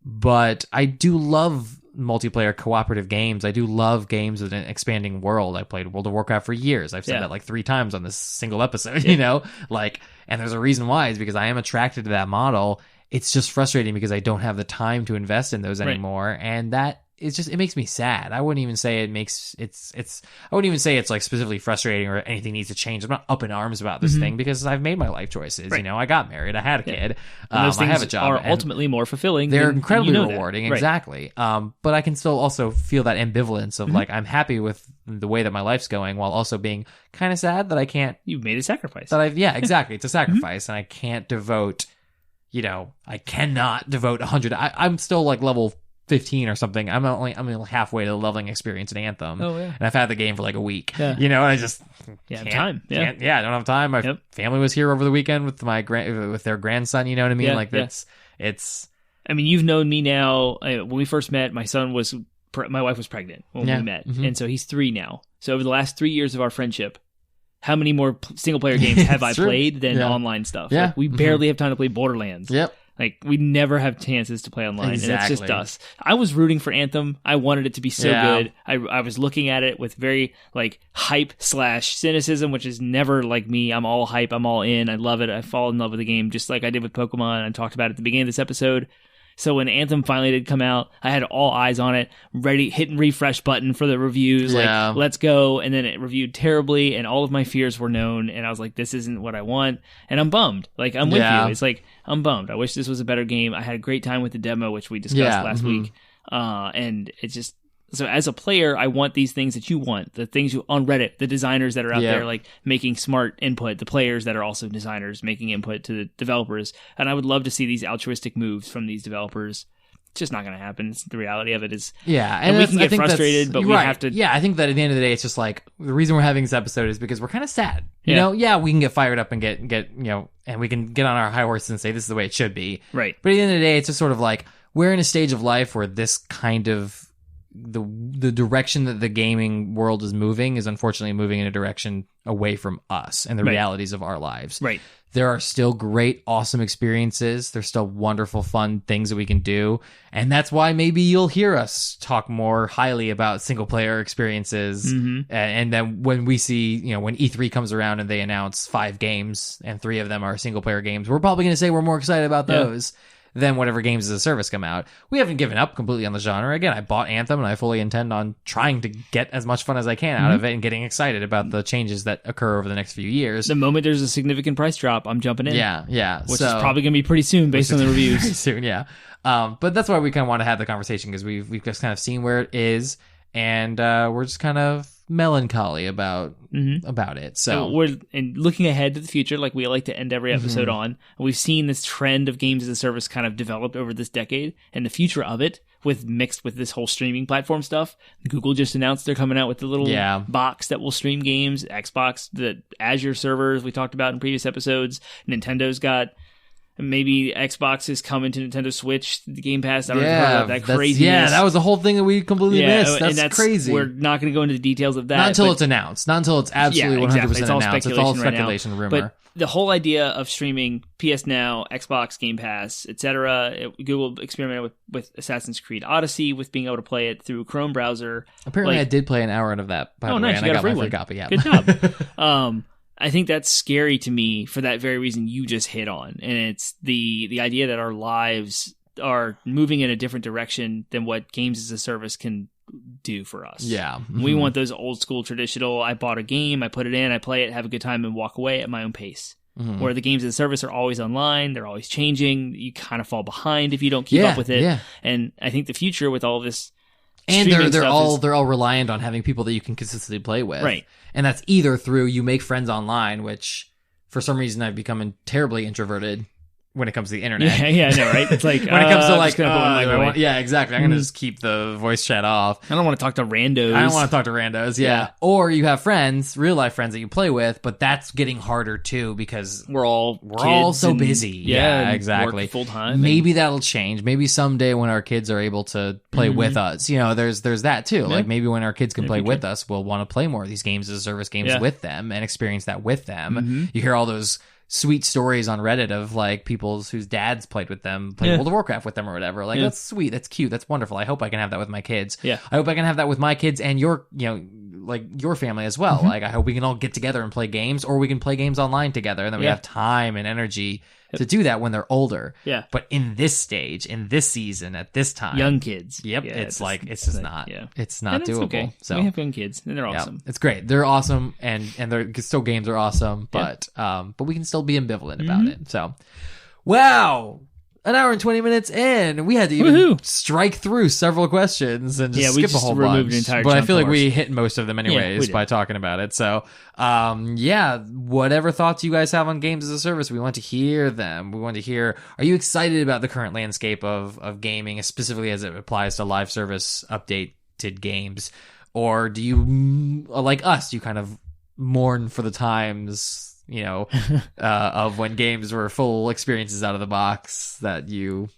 But I do love multiplayer cooperative games. I do love games with an expanding world. I played World of Warcraft for years. I've said that like 3 times on this single episode, and there's a reason why, is because I am attracted to that model. It's just frustrating because I don't have the time to invest in those anymore. And that is just, it makes me sad. I wouldn't even say I wouldn't even say it's like specifically frustrating or anything needs to change. I'm not up in arms about this thing because I've made my life choices. Right. I got married, I had a kid, I have a job. Are ultimately more fulfilling. They're incredibly rewarding, right. exactly. But I can still also feel that ambivalence of like, I'm happy with the way that my life's going, while also being kind of sad that I can't. You've made a sacrifice. Exactly. It's a sacrifice, and I can't devote. I cannot devote 100. I'm still like level 15 or something. I'm only halfway to the leveling experience in Anthem. Oh yeah. And I've had the game for like a week. Yeah. And I just time. I don't have time. My family was here over the weekend with with their grandson. You know what I mean? It's. I mean, you've known me now. When we first met, my son was my wife was pregnant when we met, and so he's 3 now. So over the last 3 years of our friendship, how many more single player games have I played than online stuff? Yeah. Like, we barely have time to play Borderlands. Yep. Like, we never have chances to play online, Exactly. and it's just us. I was rooting for Anthem. I wanted it to be so good. I was looking at it with very, like, hype/cynicism, which is never like me. I'm all hype. I'm all in. I love it. I fall in love with the game, just like I did with Pokemon. I talked about it at the beginning of this episode. So when Anthem finally did come out, I had all eyes on it, ready, hitting refresh button for the reviews, like, let's go. And then it reviewed terribly, and all of my fears were known, and I was like, this isn't what I want. And I'm bummed. Like, I'm with you. It's like, I'm bummed. I wish this was a better game. I had a great time with the demo, which we discussed last week. And it's just, so as a player, I want these things that you want, the things you on Reddit, the designers that are out there, like, making smart input, the players that are also designers making input to the developers. And I would love to see these altruistic moves from these developers. It's just not going to happen. It's, the reality of it is, and we can get frustrated, but we have to. Yeah, I think that at the end of the day, it's just like, the reason we're having this episode is because we're kind of sad. You know, we can get fired up and get you know, and we can get on our high horses and say this is the way it should be. Right. But at the end of the day, it's just sort of like, we're in a stage of life where this kind of the direction that the gaming world is moving is unfortunately moving in a direction away from us and the realities of our lives. Right. There are still great, awesome experiences. There's still wonderful, fun things that we can do. And that's why maybe you'll hear us talk more highly about single player experiences. And then when we see, you know, when E3 comes around and they announce 5 games and 3 of them are single player games, we're probably going to say we're more excited about those than whatever games as a service come out. We haven't given up completely on the genre. Again, I bought Anthem, and I fully intend on trying to get as much fun as I can out of it and getting excited about the changes that occur over the next few years. The moment there's a significant price drop, I'm jumping in. Yeah. Which is probably going to be pretty soon based on the reviews. Pretty soon, yeah. But that's why we kind of want to have the conversation, because we've just kind of seen where it is, and we're just kind of melancholy about it. So we're looking ahead to the future, like we like to end every episode on. We've seen this trend of games as a service kind of developed over this decade, and the future of it mixed with this whole streaming platform stuff. Google just announced they're coming out with the little box that will stream games. Xbox, the Azure servers we talked about in previous episodes. Nintendo's got. Maybe Xbox is coming to Nintendo Switch, the Game Pass. I don't know if you've heard about that craziness. Yeah, that was the whole thing that we completely missed. That's crazy. We're not going to go into the details of that. Not until it's announced. Not until it's absolutely 100% It's all announced. It's all speculation, rumor. But the whole idea of streaming PS Now, Xbox Game Pass, etc. Google experimented with Assassin's Creed Odyssey, with being able to play it through Chrome browser. Apparently, I did play an hour of that, by the way, nice. and You I got got a my free free copy. Yeah. Good job. I think that's scary to me for that very reason you just hit on. And it's the idea that our lives are moving in a different direction than what games as a service can do for us. Yeah. We want those old school traditional, I bought a game, I put it in, I play it, have a good time, and walk away at my own pace. Where the games as a service are always online, they're always changing, you kind of fall behind if you don't keep up with it. And I think the future with all this, and they're all reliant on having people that you can consistently play with. Right. And that's either through you make friends online, which for some reason I've become terribly introverted when it comes to the internet. Yeah, I know, right? It's like when it comes to like, yeah, exactly. I'm gonna just keep the voice chat off. I don't want to talk to randos. I don't want to talk to randos. Yeah. Or you have friends, real life friends that you play with, but that's getting harder too because we're all so busy. Yeah, exactly. Full time. Maybe that'll change. Maybe someday when our kids are able to play with us, you know, there's that too. Like maybe when our kids can play with us, we'll want to play more of these games as a service games with them and experience that with them. You hear all those sweet stories on Reddit of like people whose dads played with them, played World of Warcraft with them or whatever. Like that's sweet, that's cute, that's wonderful. I hope I can have that with my kids. I hope I can have that with my kids and your, you know, like your family as well. Like I hope we can all get together and play games, or we can play games online together, and then we have time and energy to do that when they're older. But in this stage, in this season, at this time, young kids. It's just not. It's not doable. Okay. So we have young kids, and they're awesome. It's great. They're awesome, and they're still games are awesome, but we can still be ambivalent about it. So, wow. An hour and 20 minutes in, we had to even strike through several questions and just skip a whole bunch. But I feel like we hit most of them anyways by talking about it. So, whatever thoughts you guys have on games as a service, we want to hear them. We want to hear, are you excited about the current landscape of gaming, specifically as it applies to live service updated games? Or do you, like us, do you kind of mourn for the times, you know, of when games were full experiences out of the box that you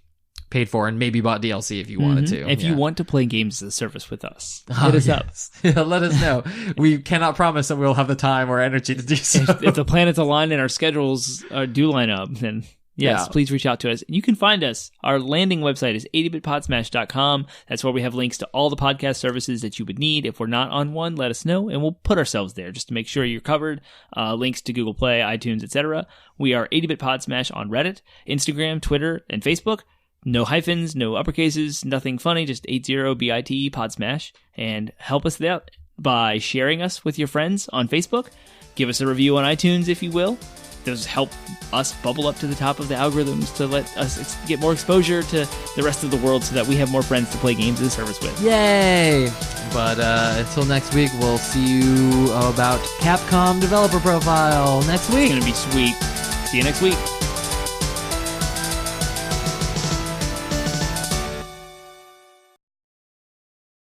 paid for and maybe bought DLC if you wanted to. If you want to play games as a service with us, hit us up. Yeah, let us know. We cannot promise that we'll have the time or energy to do so. If the planets align and our schedules do line up, then yes, please reach out to us. You can find us. Our landing website is 80bitpodsmash.com. That's where we have links to all the podcast services that you would need. If we're not on one, let us know, and we'll put ourselves there just to make sure you're covered. Links to Google Play, iTunes, etc. We are 80bit Podsmash on Reddit, Instagram, Twitter, and Facebook. No hyphens, no uppercases, nothing funny, just 80bit Podsmash. And help us out by sharing us with your friends on Facebook. Give us a review on iTunes if you will. Those help us bubble up to the top of the algorithms to let us get more exposure to the rest of the world so that we have more friends to play games as a service with. Yay! But until next week, we'll see you about Capcom Developer Profile next week. It's going to be sweet. See you next week.